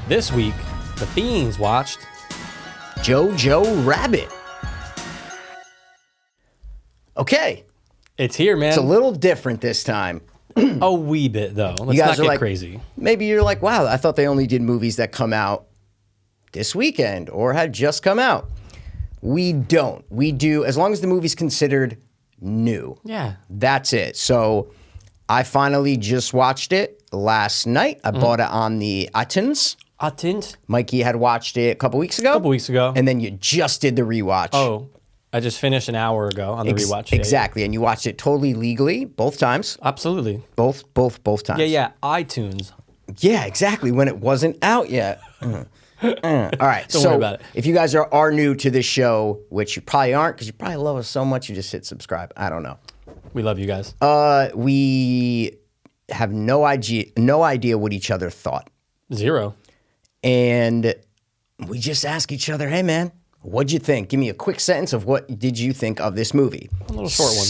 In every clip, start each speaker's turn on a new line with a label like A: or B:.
A: This week, the Fiends watched
B: Jojo Rabbit. Okay.
A: It's here, man.
B: It's a little different this time.
A: A wee bit, though. Let's not get crazy.
B: Maybe you're like, wow, I thought they only did movies that come out this weekend or had just come out. We don't. We do, as long as the movie's considered new.
A: Yeah.
B: That's it. So I finally just watched it last night. I bought it on the iTunes. Mikey had watched it a couple weeks ago. And then you just did the rewatch.
A: Oh, I just finished an hour ago on the rewatch.
B: Exactly. And you watched it totally legally both times.
A: Absolutely.
B: Both times.
A: Yeah. iTunes.
B: Yeah, exactly. When it wasn't out yet. All right.
A: Don't worry about it.
B: If you guys are new to this show, which you probably aren't because you probably love us so much, you just hit subscribe. I don't know.
A: We love you guys.
B: We have no idea what each other thought.
A: Zero.
B: And we just ask each other, hey, man, what'd you think? Give me a quick sentence of what did you think of this movie?
A: A little short one.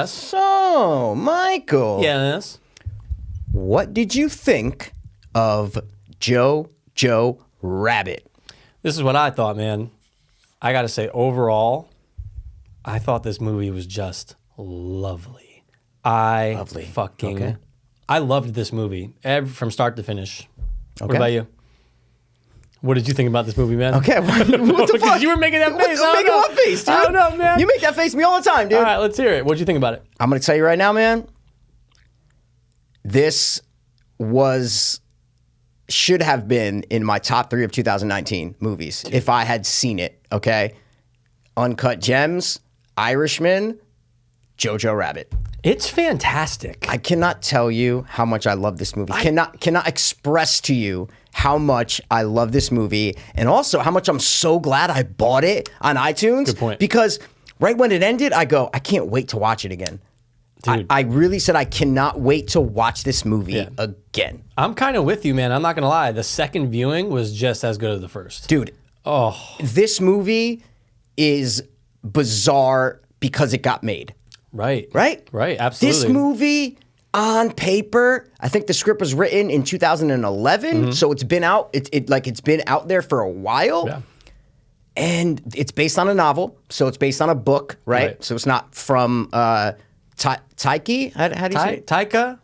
B: So, Michael.
A: Yes.
B: What did you think of Jojo Rabbit?
A: This is what I thought, man. I got to say, overall, I thought this movie was just lovely. I loved this movie from start to finish.
B: Okay.
A: What about you? What did you think about this movie, man?
B: Okay, what the fuck?
A: You were making that face.
B: Making what face, dude?
A: I don't know, man.
B: You make that face to me all the time, dude.
A: All right, let's hear it. What did you think about it?
B: I'm going to tell you right now, man. This should have been in my top 3 of 2019 movies if I had seen it, okay? Uncut Gems, Irishman, Jojo Rabbit.
A: It's fantastic.
B: I cannot tell you how much I love this movie. Cannot express to you how much I love this movie and also how much I'm so glad I bought it on iTunes.
A: Good point.
B: Because right when it ended, I go, I can't wait to watch it again.
A: Dude.
B: I really said I cannot wait to watch this movie again.
A: I'm kind of with you, man. I'm not going to lie. The second viewing was just as good as the first.
B: Dude, this movie is bizarre because it got made.
A: Right, absolutely.
B: This movie, on paper, I think the script was written in 2011, so it's been out. It's been out there for a while, and it's based on a novel, so it's based on a book, right? So it's not from Taika. How do you say it?
A: Taika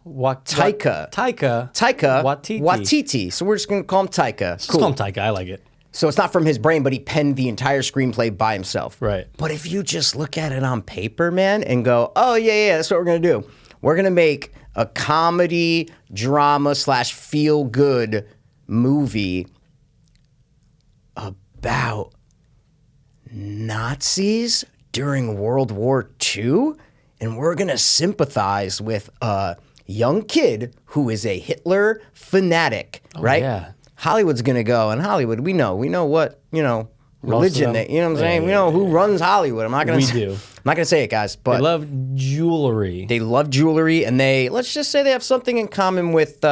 B: Waititi. So we're just gonna call him Taika.
A: Just call him Taika. I like it.
B: So it's not from his brain, but he penned the entire screenplay by himself.
A: Right.
B: But if you just look at it on paper, man, and go, oh, yeah, that's what we're going to do. We're going to make a comedy, drama / feel-good movie about Nazis during World War II, and we're going to sympathize with a young kid who is a Hitler fanatic, right?
A: Yeah.
B: Hollywood's gonna go, and Hollywood, we know what, religion they, you know what I'm saying? We know who runs Hollywood. I'm not gonna say it, guys, but
A: they love jewelry.
B: They love jewelry, and let's just say they have something in common with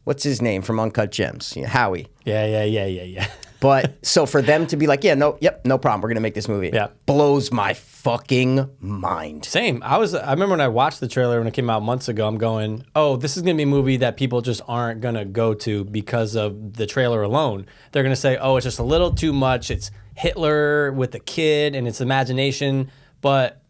B: what's his name from Uncut Gems? Howie.
A: Yeah.
B: But so for them to be like, no problem, we're gonna make this movie.
A: Yeah.
B: Blows my fucking mind.
A: Same. I remember when I watched the trailer when it came out months ago, I'm going, oh, this is gonna be a movie that people just aren't gonna go to because of the trailer alone. They're gonna say, oh, it's just a little too much. It's Hitler with a kid and its imagination, but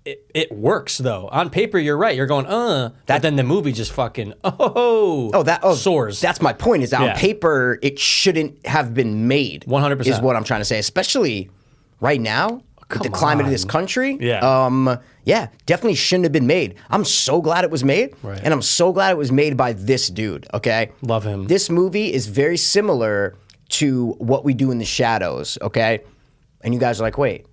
A: it works though. On paper, you're right. You're going, but then the movie just fucking soars.
B: That's my point. Is on paper, it shouldn't have been made.
A: 100%
B: is what I'm trying to say. Especially right now with the climate of this country.
A: Yeah.
B: Definitely shouldn't have been made. I'm so glad it was made, and I'm so glad it was made by this dude. Okay,
A: love him.
B: This movie is very similar to What We Do in the Shadows. Okay, and you guys are like, wait.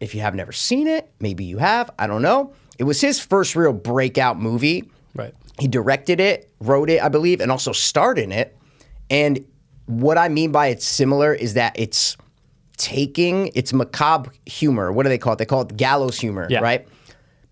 B: If you have never seen it, maybe you have. I don't know. It was his first real breakout movie.
A: Right.
B: He directed it, wrote it, I believe, and also starred in it. And what I mean by it's similar is that it's macabre humor. What do they call it? They call it gallows humor, right?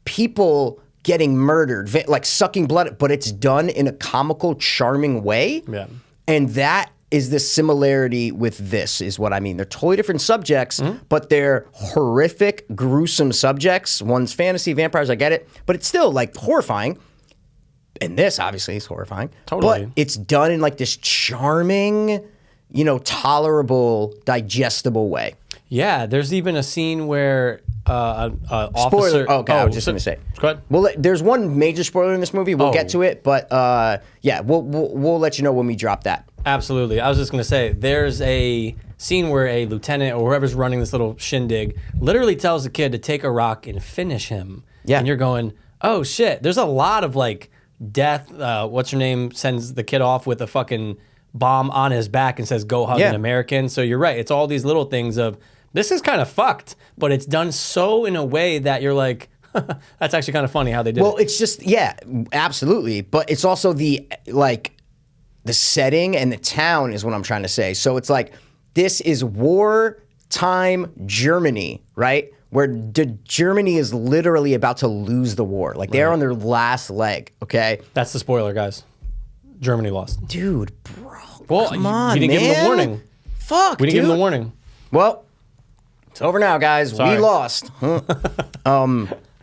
B: People getting murdered, like sucking blood, but it's done in a comical, charming way.
A: Yeah.
B: And that is the similarity with this, is what I mean. They're totally different subjects, but they're horrific, gruesome subjects. One's fantasy, vampires, I get it. But it's still like horrifying. And this obviously is horrifying.
A: Totally.
B: But it's done in like this charming, tolerable, digestible way.
A: Yeah, there's even a scene where officer.
B: Spoiler. Okay, I was just gonna say.
A: Go ahead.
B: Well, there's one major spoiler in this movie. We'll get to it, but yeah, we'll let you know when we drop that.
A: Absolutely. I was just gonna say, there's a scene where a lieutenant or whoever's running this little shindig literally tells the kid to take a rock and finish him.
B: Yeah.
A: And you're going, oh shit. There's a lot of like death. What's her name sends the kid off with a fucking bomb on his back and says, go hug an American. So you're right. It's all these little things of, this is kind of fucked, but it's done so in a way that you're like, that's actually kind of funny how they did it.
B: Well, it's just, yeah, absolutely. But it's also the setting and the town is what I'm trying to say. So it's like, this is wartime Germany, right? Where Germany is literally about to lose the war. Like, they're on their last leg, okay?
A: That's the spoiler, guys. Germany lost.
B: Dude, bro,
A: well,
B: come on,
A: we didn't give them the warning.
B: Fuck,
A: We didn't give them the warning.
B: Well, it's over now, guys.
A: Sorry.
B: We lost.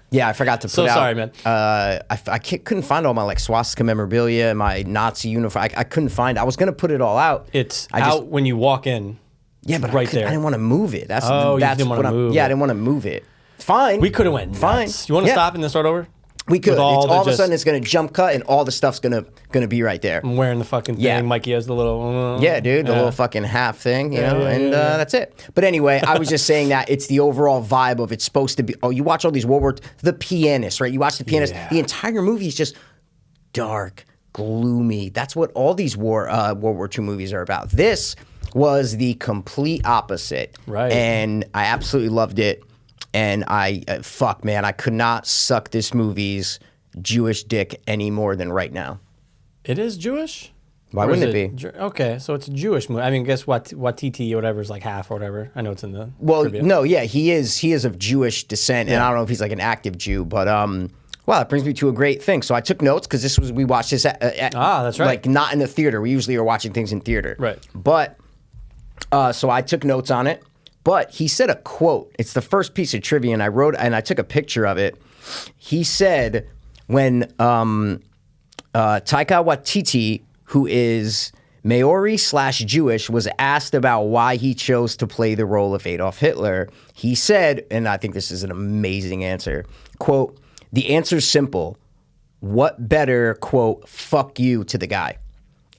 B: Yeah, I forgot to put out.
A: So sorry, man.
B: I couldn't find all my like swastika memorabilia, my Nazi uniform. I couldn't find it. I was gonna put it all out.
A: It's out when you walk in.
B: Yeah, but
A: right
B: I
A: there.
B: didn't want to move it. That's
A: you didn't want to move
B: Yeah, I
A: it.
B: didn't want to move it. Fine.
A: We could have went
B: Fine.
A: nuts. You want to stop and then start over?
B: We could.
A: With
B: All of a
A: just-
B: sudden, it's gonna jump cut, and all the stuff's gonna be right there.
A: I'm wearing the fucking thing.
B: Yeah.
A: Mikey has the little.
B: Yeah, dude, the little fucking half thing, that's it. But anyway, I was just saying that it's the overall vibe of it's supposed to be. Oh, you watch all these The Pianist, right? You watch The Pianist.
A: Yeah.
B: The entire movie is just dark, gloomy. That's what all these World War II movies are about. This was the complete opposite,
A: Right?
B: And I absolutely loved it. And fuck, man, I could not suck this movie's Jewish dick any more than right now.
A: It is Jewish?
B: Why
A: Or
B: wouldn't
A: is
B: it be?
A: Okay, so it's a Jewish movie. I mean, guess what? Watiti or whatever is like half or whatever. I know it's in the.
B: Well,
A: trivia.
B: no, yeah, he is of Jewish descent, and I don't know if he's like an active Jew, but well, that brings me to a great thing. So I took notes because we watched this at
A: that's right.
B: like not in the theater. We usually are watching things in theater,
A: Right?
B: But so I took notes on it. But he said a quote. It's the first piece of trivia, and I took a picture of it. He said when Taika Waititi, who is Maori/Jewish, was asked about why he chose to play the role of Adolf Hitler, he said, and I think this is an amazing answer, quote, "The answer's simple. What better, quote, fuck you to the guy?"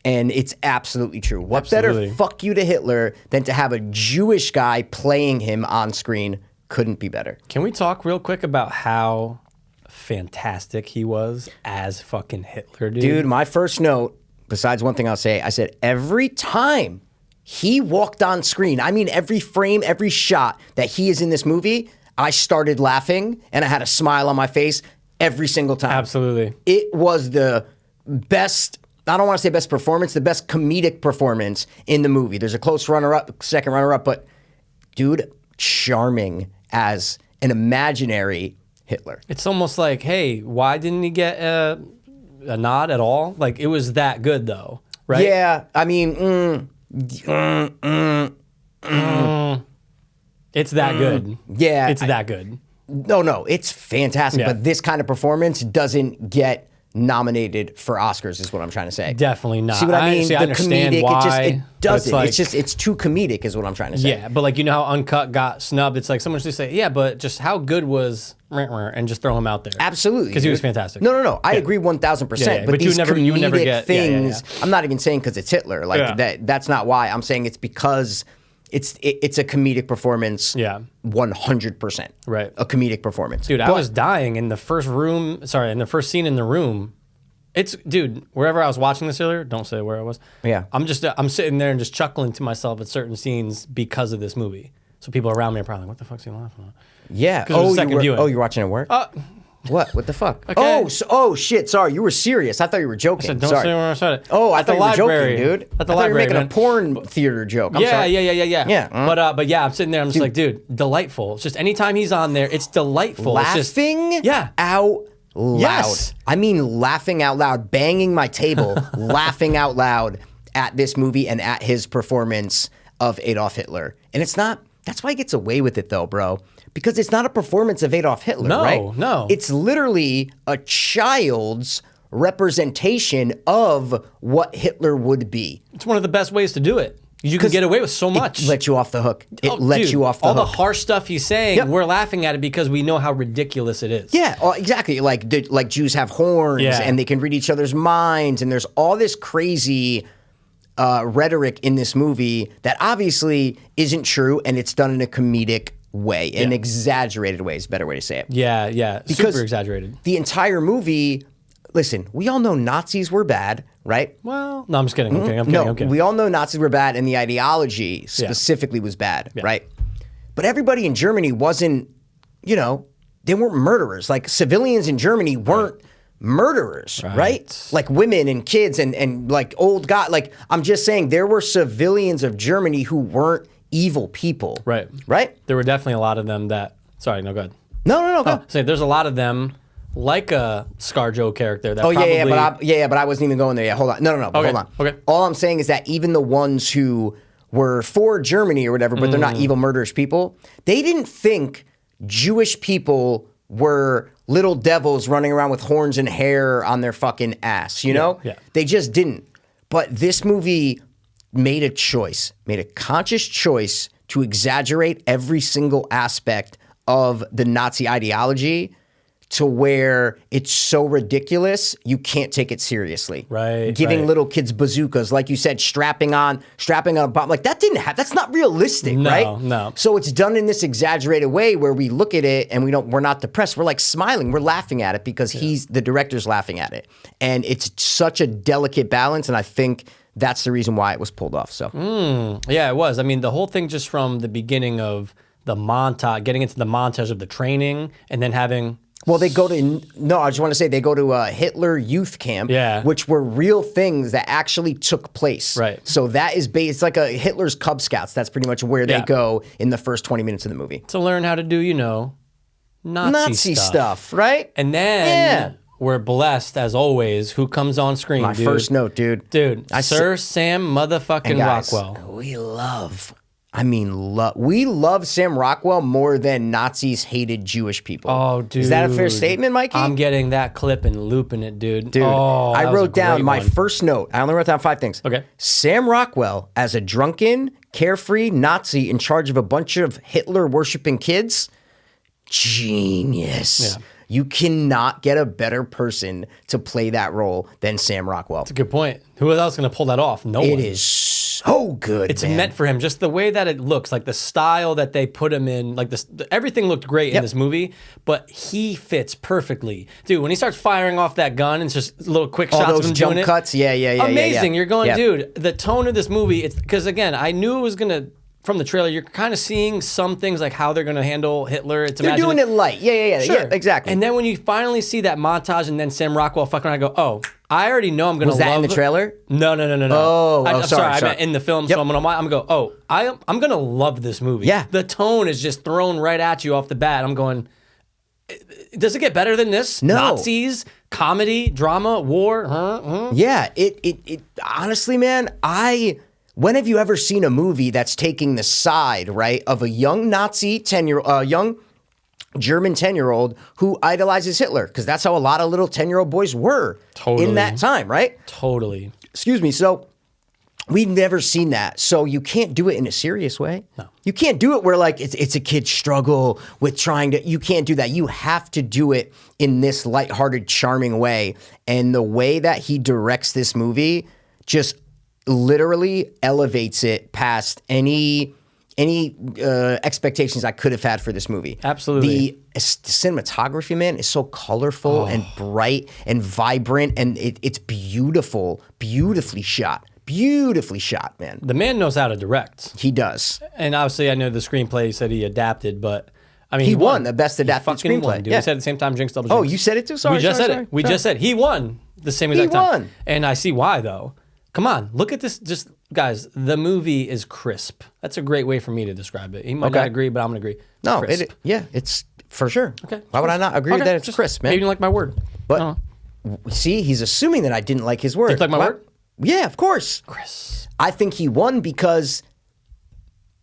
B: And it's absolutely true. What better fuck you to Hitler than to have a Jewish guy playing him on screen? Couldn't be better.
A: Can we talk real quick about how fantastic he was as fucking Hitler, dude?
B: Dude, my first note, besides one thing I'll say, I said every time he walked on screen, I mean every frame, every shot that he is in this movie, I started laughing and I had a smile on my face every single time.
A: Absolutely.
B: It was the best, I don't want to say best performance, the best comedic performance in the movie. There's a close runner-up, second runner-up, but dude, charming as an imaginary Hitler.
A: It's almost like, hey, why didn't he get a nod at all? Like, it was that good, though, right?
B: Yeah, I mean,
A: It's that good.
B: Yeah.
A: It's that good.
B: No, it's fantastic,
A: Yeah.
B: but this kind of performance doesn't get nominated for Oscars is what I'm trying to say.
A: Definitely not.
B: See what I mean?
A: I understand
B: comedic,
A: why.
B: it doesn't.
A: Like,
B: It's too comedic is what I'm trying to say.
A: yeah, but like, you know how Uncut got snubbed? It's like someone should say, yeah, but just how good was and just throw him out there.
B: Absolutely.
A: Because he was fantastic.
B: No. I agree 1,000%.
A: Yeah,
B: But
A: but you
B: these
A: would never
B: comedic
A: get
B: things, I'm not even saying because it's Hitler. Like that's not why. I'm saying it's because it's a comedic performance.
A: Yeah.
B: 100%.
A: Right.
B: A comedic performance.
A: Dude, I was dying in the first scene in the room. Dude, wherever I was watching this earlier, don't say where I was.
B: Yeah.
A: I'm sitting there and just chuckling to myself at certain scenes because of this movie. So people around me are probably like, what the fuck's he laughing at?
B: Yeah.
A: 'Cause it was a second viewing.
B: You're watching at work? What? What the fuck?
A: Okay.
B: Oh, shit. Sorry. You were serious. I thought you were joking.
A: I said, don't
B: Sorry.
A: say where I said it.
B: Oh, I
A: At the
B: thought you were
A: library,
B: joking, dude.
A: At the
B: I thought
A: library,
B: you were making
A: man.
B: a porn theater joke. I'm sorry.
A: Yeah.
B: Yeah.
A: But yeah, I'm sitting there. I'm just like, dude, delightful. It's just anytime he's on there, it's delightful.
B: Laughing
A: It's just,
B: out loud.
A: Yes.
B: I mean, laughing out loud, banging my table, laughing out loud at this movie and at his performance of Adolf Hitler. And it's not, that's why he gets away with it though, bro. Because it's not a performance of Adolf Hitler,
A: No,
B: right?
A: no.
B: It's literally a child's representation of what Hitler would be.
A: It's one of the best ways to do it. You can get away with so much.
B: It lets you off the hook. It lets you off the
A: all
B: hook.
A: All the harsh stuff he's saying, we're laughing at it because we know how ridiculous it is.
B: Yeah, exactly. Like Jews have horns and they can read each other's minds, and there's all this crazy rhetoric in this movie that obviously isn't true, and it's done in a comedic way, an exaggerated way is a better way to say it.
A: Yeah,
B: because
A: super exaggerated.
B: The entire movie, listen, we all know Nazis were bad, right?
A: Well, no, I'm just kidding. I'm kidding.
B: We all know Nazis were bad, and the ideology specifically was bad, right? But everybody in Germany wasn't, they weren't murderers. Like, civilians in Germany weren't murderers, right? Like women and kids and like old guys. Like, I'm just saying there were civilians of Germany who weren't evil people. Right?
A: There were definitely a lot of them that, sorry, no, go ahead.
B: No, go ahead.
A: So there's a lot of them, like a ScarJo character that
B: but I wasn't even going there yet. Hold on. No, hold on.
A: Okay.
B: All I'm saying is that even the ones who were for Germany or whatever, but they're not evil, murderous people, they didn't think Jewish people were little devils running around with horns and hair on their fucking ass, you know?
A: Yeah.
B: They just didn't. But this movie made a conscious choice to exaggerate every single aspect of the Nazi ideology to where it's so ridiculous you can't take it seriously. Giving little kids bazookas, like you said, strapping on a bomb, like that didn't happen. That's not realistic, right?
A: No.
B: So it's done in this exaggerated way where we look at it and we're not depressed. We're like smiling. We're laughing at it because the director's laughing at it, and it's such a delicate balance. And I think that's the reason why it was pulled off. So
A: yeah, it was. I mean, the whole thing just from the beginning of the montage, getting into the montage of the training, and then having.
B: Well, they go to, I just want to say they go to a Hitler youth camp, which were real things that actually took place.
A: Right.
B: So that is it's like a Hitler's Cub Scouts. That's pretty much where they go in the first 20 minutes of the movie.
A: To learn how to do, Nazi stuff.
B: Right?
A: And then we're blessed, as always. Who comes on screen,
B: My first note, dude.
A: Sir Sam motherfucking Rockwell.
B: We love Sam Rockwell more than Nazis hated Jewish people.
A: Oh, dude.
B: Is that a fair statement, Mikey?
A: I'm getting that clip and looping it, dude.
B: I wrote down my first note. I only wrote down 5 things.
A: Okay.
B: Sam Rockwell as a drunken, carefree Nazi in charge of a bunch of Hitler-worshipping kids. Genius. Yeah. You cannot get a better person to play that role than Sam Rockwell.
A: That's a good point. Who else is going to pull that off? No one.
B: It is so good,
A: It's meant for him. Just the way that it looks, like the style that they put him in, like this, everything looked great in this movie, but he fits perfectly. Dude, when he starts firing off that gun, it's just little quick shots
B: those
A: of him
B: jump
A: doing
B: cuts.
A: it. Amazing. You're going, dude, the tone of this movie, it's because, again, I knew it was going to, from the trailer, you're kind of seeing some things like how they're going to handle Hitler.
B: They're doing it light. Yeah, exactly.
A: And then when you finally see that montage and then Sam Rockwell fucking around, I go, oh, I already know I'm going to love.
B: Was that in the trailer?
A: No.
B: I'm
A: sorry. I meant in the film, so I'm going to go, I'm going to love this movie.
B: Yeah.
A: The tone is just thrown right at you off the bat. I'm going, does it get better than this?
B: No.
A: Nazis, comedy, drama, war?
B: Yeah, it honestly, man, when have you ever seen a movie that's taking the side, right, of a young Nazi young German 10-year-old who idolizes Hitler? Because that's how a lot of little 10-year-old boys were in that time, right?
A: Totally.
B: Excuse me. So we've never seen that. So you can't do it in a serious way.
A: No.
B: You can't do it where like it's a kid's struggle with trying to. You can't do that. You have to do it in this lighthearted, charming way. And the way that he directs this movie just literally elevates it past any expectations I could have had for this movie.
A: Absolutely.
B: The cinematography, man, is so colorful and bright and vibrant, and it's beautifully shot, man.
A: The man knows how to direct.
B: He does.
A: And obviously, I know the screenplay said he adapted, but I mean,
B: he won the best adapted screenplay.
A: Won, dude. We said at the same time, Jinx Double
B: Jinx.
A: Oh,
B: you said it too? Sorry.
A: We just said it. We just said he won the same exact time.
B: He won.
A: And I see why, though. Come on, look at this. Just, guys, the movie is crisp. That's a great way for me to describe it. He might not agree, but I'm going to agree.
B: No, it's for sure.
A: Okay.
B: Why would I not agree that it's crisp, man?
A: Maybe you didn't like my word.
B: But see, he's assuming that I didn't like his word.
A: Did you like my word?
B: Yeah, of course.
A: Crisp.
B: I think he won because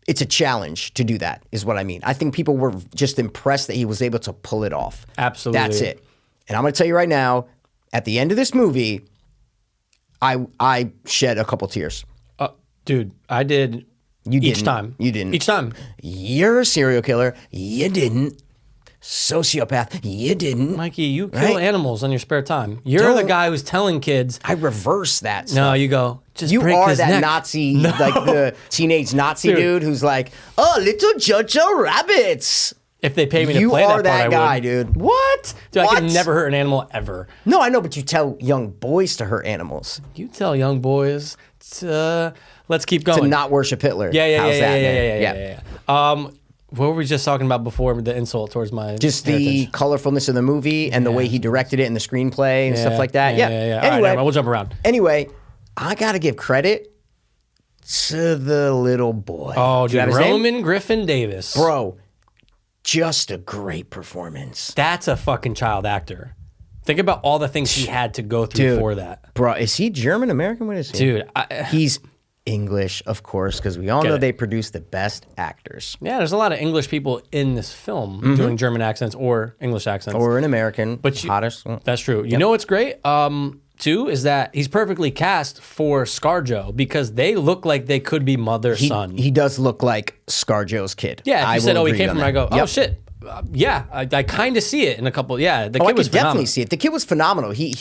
B: it's a challenge to do that, is what I mean. I think people were just impressed that he was able to pull it off.
A: Absolutely.
B: That's it. And I'm going to tell you right now, at the end of this movie, I shed a couple tears.
A: Dude, I did.
B: You
A: each
B: didn't.
A: time.
B: You didn't.
A: Each time.
B: You're a serial killer. You didn't. Sociopath. You didn't.
A: Mikey, you kill animals on your spare time. You're the guy who's telling kids.
B: I reverse that stuff.
A: No, you go, just
B: You
A: break
B: are
A: his
B: that
A: neck.
B: Nazi, like the teenage Nazi dude who's like, oh, little Jojo Rabbits.
A: If they pay me to
B: You
A: play
B: are
A: that part,
B: that
A: I
B: guy,
A: would.
B: dude. What?
A: Dude,
B: What?
A: I can never hurt an animal ever.
B: No, I know, but you tell young boys to hurt animals.
A: You tell young boys to, let's keep going.
B: To not worship Hitler. How's that, man?
A: Yeah. What were we just talking about before with the insult towards my
B: Just the
A: heritage?
B: colorfulness of the movie and the way he directed it and the screenplay and stuff like that. Yeah.
A: All right,
B: Anyway,
A: never mind, we'll jump around.
B: Anyway, I got to give credit to the little boy.
A: Oh,
B: Do you
A: dude,
B: have his name?
A: Roman Griffin Davis.
B: Bro, just a great performance.
A: That's a fucking child actor. Think about all the things he had to go through
B: Dude.
A: for that.
B: Bro, is he German American? What is he?
A: Dude,
B: He's English, of course, because we all
A: Get
B: know
A: it.
B: they produce the best actors.
A: yeah, there's a lot of English people in this film doing German accents or English accents.
B: Or an American.
A: But you-
B: hottest.
A: That's true. You know what's great? Too, is that he's perfectly cast for ScarJo because they look like they could be mother son.
B: He does look like ScarJo's kid.
A: Yeah, if
B: I
A: you said,
B: will
A: "Oh, he
B: agree
A: came
B: on
A: from,"
B: that.
A: I go, "Oh
B: Yep.
A: shit." Yeah, I kind of see it in a couple. Yeah, the
B: I
A: kid was
B: could definitely
A: phenomenal.
B: see it. The kid was phenomenal. He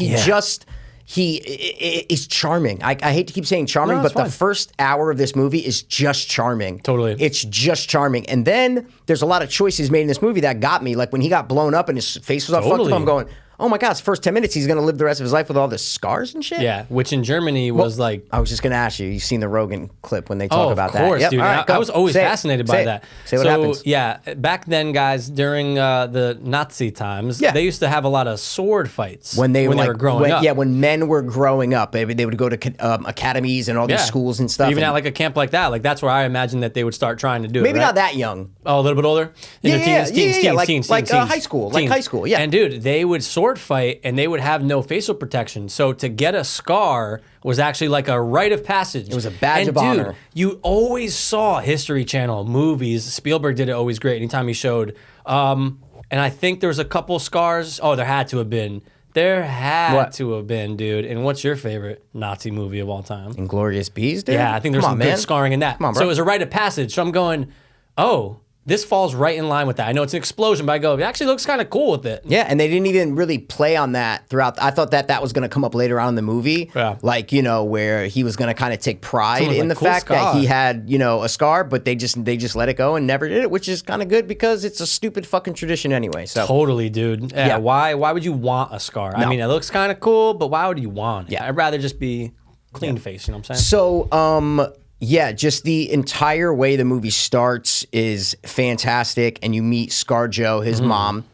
B: is charming. I hate to keep saying charming,
A: No,
B: but
A: it's fine.
B: the first hour of this movie is just charming.
A: Totally.
B: It's just charming. And then there's a lot of choices made in this movie that got me. Like when he got blown up and his face was all fucked
A: Totally.
B: up, I'm going, oh my God, it's the first 10 minutes. He's going to live the rest of his life with all the scars and shit.
A: Yeah, which in Germany was like.
B: I was just going to ask you, you've seen the Rogan clip when they talk
A: Oh,
B: about
A: of course,
B: that. Yep.
A: dude.
B: All right,
A: I
B: go.
A: was always
B: Say it.
A: fascinated
B: Say
A: by
B: it.
A: that.
B: Say what
A: so,
B: happens.
A: yeah, back then, guys, during the Nazi times, they used to have a lot of sword fights
B: When they
A: were growing up.
B: Yeah, when men were growing up, they would go to academies and all these schools and stuff.
A: Even
B: and
A: at like a camp like that, like that's where I imagine that they would start trying to do it.
B: maybe
A: right?
B: not that young.
A: Oh, a little bit older? In their
B: Yeah,
A: teens,
B: like
A: teens.
B: high school, like
A: Teens.
B: high school, yeah.
A: And dude, they would sword fight and they would have no facial protection. So to get a scar was actually like a rite of passage. It
B: was a badge of honor.
A: You always saw History Channel movies. Spielberg did it always great anytime he showed. And I think there was a couple scars. Oh, there had to have been. There had to have been, dude. And what's your favorite Nazi movie of all time?
B: Inglorious Bees, dude?
A: Yeah, I think there's
B: Come
A: some
B: on,
A: good
B: man.
A: scarring in that.
B: Come on, bro.
A: So it was a rite of passage. So I'm going, oh, this falls right in line with that. I know it's an explosion, but I go, it actually looks kind of cool with it.
B: Yeah, and they didn't even really play on that throughout. I thought that was going to come up later on in the movie.
A: Yeah.
B: Like, where he was going to kind of take pride
A: Someone's
B: in
A: like,
B: the
A: "Cool
B: fact that
A: scar."
B: he had, a scar, but they just let it go and never did it, which is kind of good because it's a stupid fucking tradition anyway. So
A: Totally, dude. Yeah. Why would you want a scar? I mean, it looks kind of cool, but why would you want it?
B: Yeah.
A: I'd rather just be clean face, you know what I'm saying?
B: So, yeah, just the entire way the movie starts is fantastic, and you meet ScarJo, his mom,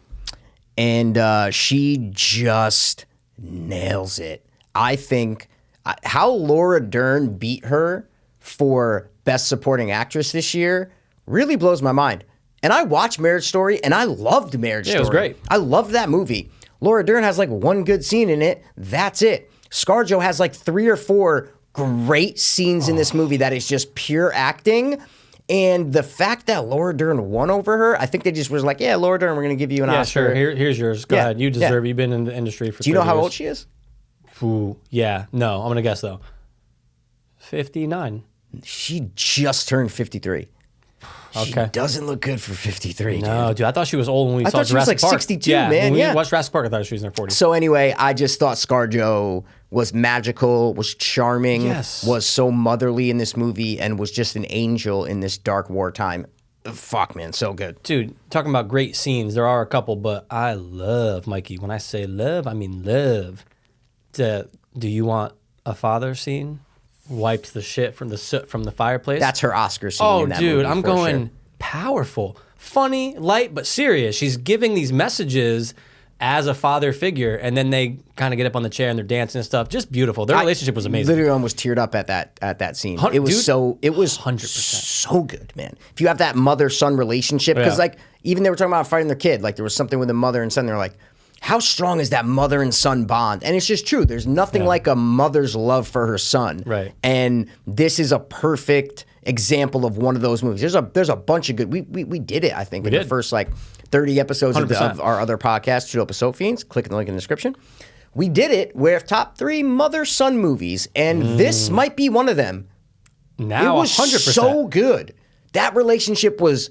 B: and she just nails it. I think how Laura Dern beat her for Best Supporting Actress this year really blows my mind. And I watched Marriage Story, and I loved Marriage Story.
A: it was great.
B: I loved that movie. Laura Dern has like one good scene in it. That's it. ScarJo has like 3 or 4 great scenes in this movie that is just pure acting. And the fact that Laura Dern won over her, I think they just was like, yeah, Laura Dern, we're going to give you an
A: Yeah,
B: Oscar.
A: sure. Here's yours. Go
B: Yeah,
A: ahead. You deserve
B: yeah.
A: You've been in the industry for
B: Do you know
A: 30
B: how
A: years.
B: old she is?
A: Ooh, yeah. No, I'm going to guess, though. 59.
B: She just turned 53. She
A: Okay.
B: doesn't look good for 53,
A: No, dude. I thought she was old when we
B: I
A: saw
B: thought she was
A: Jurassic
B: like
A: Park.
B: 62,
A: yeah,
B: man,
A: When we
B: yeah.
A: watched Jurassic Park, I thought she was in her 40s.
B: So anyway, I just thought ScarJo was magical, was charming,
A: Yes.
B: was so motherly in this movie, and was just an angel in this dark wartime. Fuck, man, so good.
A: Dude, talking about great scenes, there are a couple, but I love, Mikey. When I say love, I mean love. Do you want a father scene? Wipes the shit from the soot from the fireplace.
B: That's her Oscar scene.
A: Oh,
B: in that
A: dude,
B: movie,
A: I'm
B: for
A: going
B: sure.
A: powerful, funny, light, but serious. She's giving these messages as a father figure, and then they kind of get up on the chair and they're dancing and stuff. Just beautiful. Their relationship was amazing.
B: Literally, almost teared up at that scene.
A: Hun-
B: It was
A: dude,
B: it was
A: 100%.
B: so good, man. If you have that mother-son relationship, because
A: Yeah.
B: like even they were talking about fighting their kid, like there was something with the mother and son. They're like, how strong is that mother and son bond? And it's just true. There's nothing like a mother's love for her son.
A: Right.
B: And this is a perfect example of one of those movies. There's a bunch of good. We did it. I think in the
A: did.
B: first like 30 episodes of
A: 100%.
B: our other podcast, Chill Up with Soap Fiends. Click the link in the description. we did it with top 3 mother-son movies, and this might be one of them.
A: Now,
B: it was
A: 100%.
B: so good. That relationship was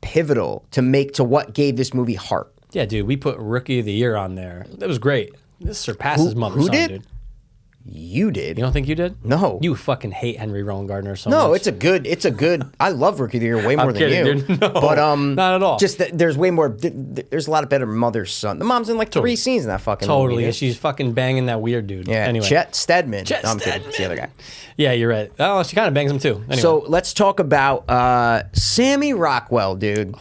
B: pivotal to what gave this movie heart.
A: Yeah, dude, we put Rookie of the Year on there. That was great. This surpasses Mother Son,
B: did?
A: dude.
B: You did.
A: You don't think you did?
B: No.
A: You fucking hate Henry Rowan Gardner so much.
B: No, it's a good. I love Rookie of the Year way more than
A: kidding,
B: you.
A: dude. No,
B: but
A: not at all.
B: Just that there's way more. There's a lot of better mother-son. The mom's in like 3 scenes in that fucking
A: Totally.
B: movie.
A: And she's fucking banging that weird dude.
B: Yeah.
A: Anyway.
B: Chet Stedman.
A: Chet
B: No, I'm kidding.
A: Stedman.
B: It's the other guy.
A: Yeah, you're right. Oh, she kind of bangs him too. Anyway.
B: So let's talk about Sammy Rockwell, dude.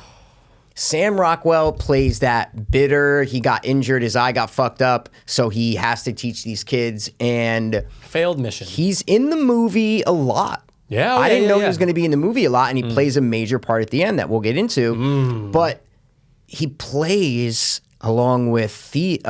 B: Sam Rockwell plays that bitter. He got injured. His eye got fucked up. So he has to teach these kids. And
A: failed mission.
B: he's in the movie a lot.
A: Yeah,
B: I didn't know he
A: yeah.
B: was going to be in the movie a lot. And he plays a major part at the end that we'll get into. But he plays, along with Theon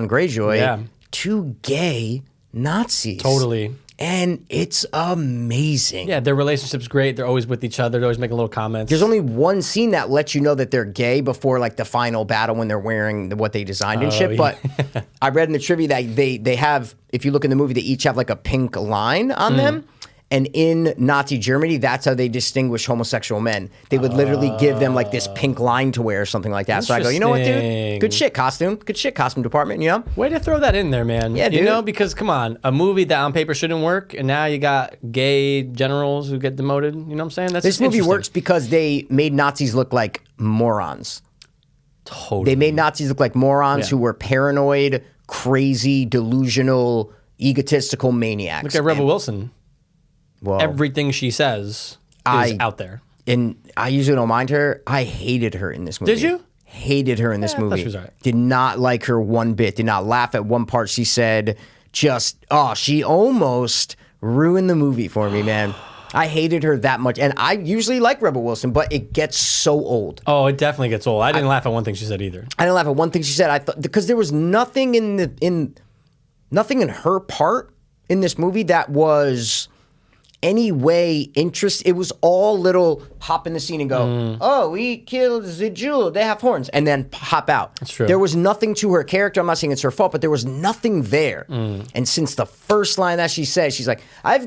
B: Greyjoy, 2 gay Nazis.
A: Totally.
B: And it's amazing.
A: Yeah, their relationship's great. They're always with each other. They're always making little comments.
B: There's only one scene that lets you know that they're gay before like the final battle when they're wearing what they designed and shit.
A: yeah.
B: But I read in the trivia that they have, if you look in the movie, they each have like a pink line on them. And in Nazi Germany, that's how they distinguish homosexual men. They would literally give them like this pink line to wear or something like that. So I go, you know what, dude? Good shit, costume. Good shit, costume department, you know?
A: Way to throw that in there, man.
B: Yeah, dude.
A: You know, because come on, a movie that on paper shouldn't work, and now you got gay generals who get demoted. You know what I'm saying? That's
B: This
A: just
B: movie
A: interesting.
B: works because they made Nazis look like morons.
A: Totally.
B: They made Nazis look like morons
A: Yeah.
B: who were paranoid, crazy, delusional, egotistical maniacs.
A: Look at Rebel Wilson.
B: Well,
A: Everything she says is out there.
B: and I usually don't mind her. I hated her in this movie.
A: Did you?
B: Hated her in this
A: I thought
B: movie.
A: she was all right.
B: Did not like her one bit. Did not laugh at one part she said. She almost ruined the movie for me, man. I hated her that much. And I usually like Rebel Wilson, but it gets so old.
A: Oh, it definitely gets old. I didn't laugh at one thing she said either.
B: I didn't laugh at one thing she said. I thought because there was nothing nothing in her part in this movie that was any way interest. It was all little hop in the scene and go, oh, we killed the Jew. They have horns, and then hop out.
A: That's true.
B: There was nothing to her character. I'm not saying it's her fault, but there was nothing there. And since the first line that she said, she's like, I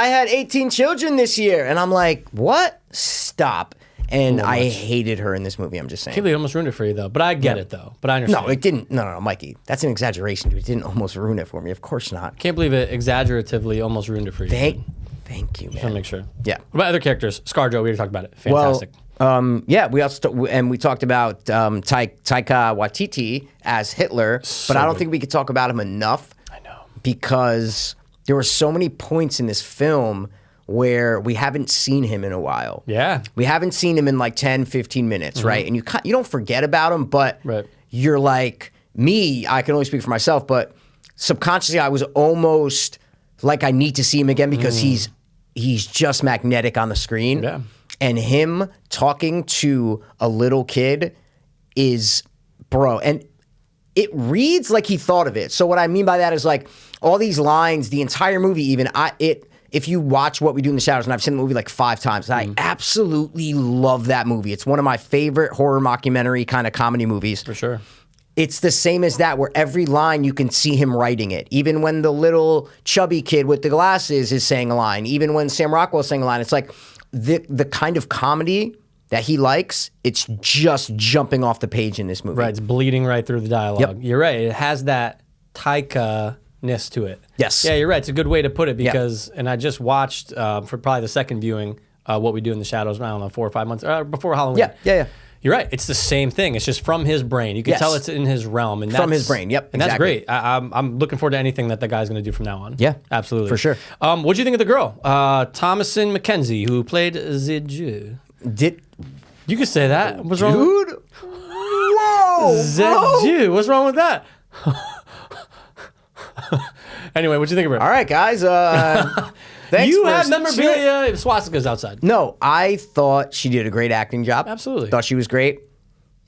B: had 18 children this year, and I'm like, what? Stop. And I hated her in this movie. I'm just saying.
A: I can't believe it almost ruined it for you, though. But I get it, though. But I understand.
B: No, it didn't. No, Mikey. That's an exaggeration, dude. It didn't almost ruin it for me. Of course not.
A: Can't believe it exaggeratively almost ruined it for you.
B: Thank you, man.
A: Just want to make sure.
B: Yeah.
A: What about other characters? ScarJo, we already talked about it. Fantastic.
B: Yeah, we also we talked about Taika Waititi as Hitler, but I don't think we could talk about him enough.
A: I know.
B: Because there were so many points in this film where we haven't seen him in a while.
A: Yeah.
B: We haven't seen him in like 10, 15 minutes, right? And you don't forget about him, but you're like, me, I can only speak for myself, but subconsciously I was almost like I need to see him again because he's just magnetic on the screen.
A: Yeah.
B: And him talking to a little kid is, bro, and it reads like he thought of it. So what I mean by that is like all these lines, the entire movie even, if you watch What We Do in the Shadows, and I've seen the movie like 5 times, I absolutely love that movie. It's one of my favorite horror mockumentary kind of comedy movies.
A: For sure.
B: It's the same as that, where every line you can see him writing it. Even when the little chubby kid with the glasses is saying a line, even when Sam Rockwell's saying a line, it's like the kind of comedy that he likes, it's just jumping off the page in this movie.
A: Right, it's bleeding right through the dialogue.
B: Yep.
A: You're right. It has that Taika-ness to it.
B: Yes.
A: Yeah, you're right. It's a good way to put it because, and I just watched for probably the second viewing, What We Do in the Shadows, I don't know, 4 or 5 months before Halloween.
B: Yeah.
A: You're right. It's the same thing. It's just from his brain. You can tell it's in his realm. And
B: From his brain, yep,
A: And that's
B: exactly.
A: great. I'm looking forward to anything that guy's going to do from now on.
B: Yeah,
A: absolutely.
B: for sure.
A: What'd you think of the girl? Thomasin McKenzie, who played the Jew. You could say that. What's wrong with
B: Dude? Whoa!
A: the Jew? What's wrong with that? Anyway, what'd you think of her?
B: All right, guys. Thanks
A: You
B: for
A: have memorabilia swastikas outside.
B: No, I thought she did a great acting job.
A: Absolutely.
B: Thought she was great.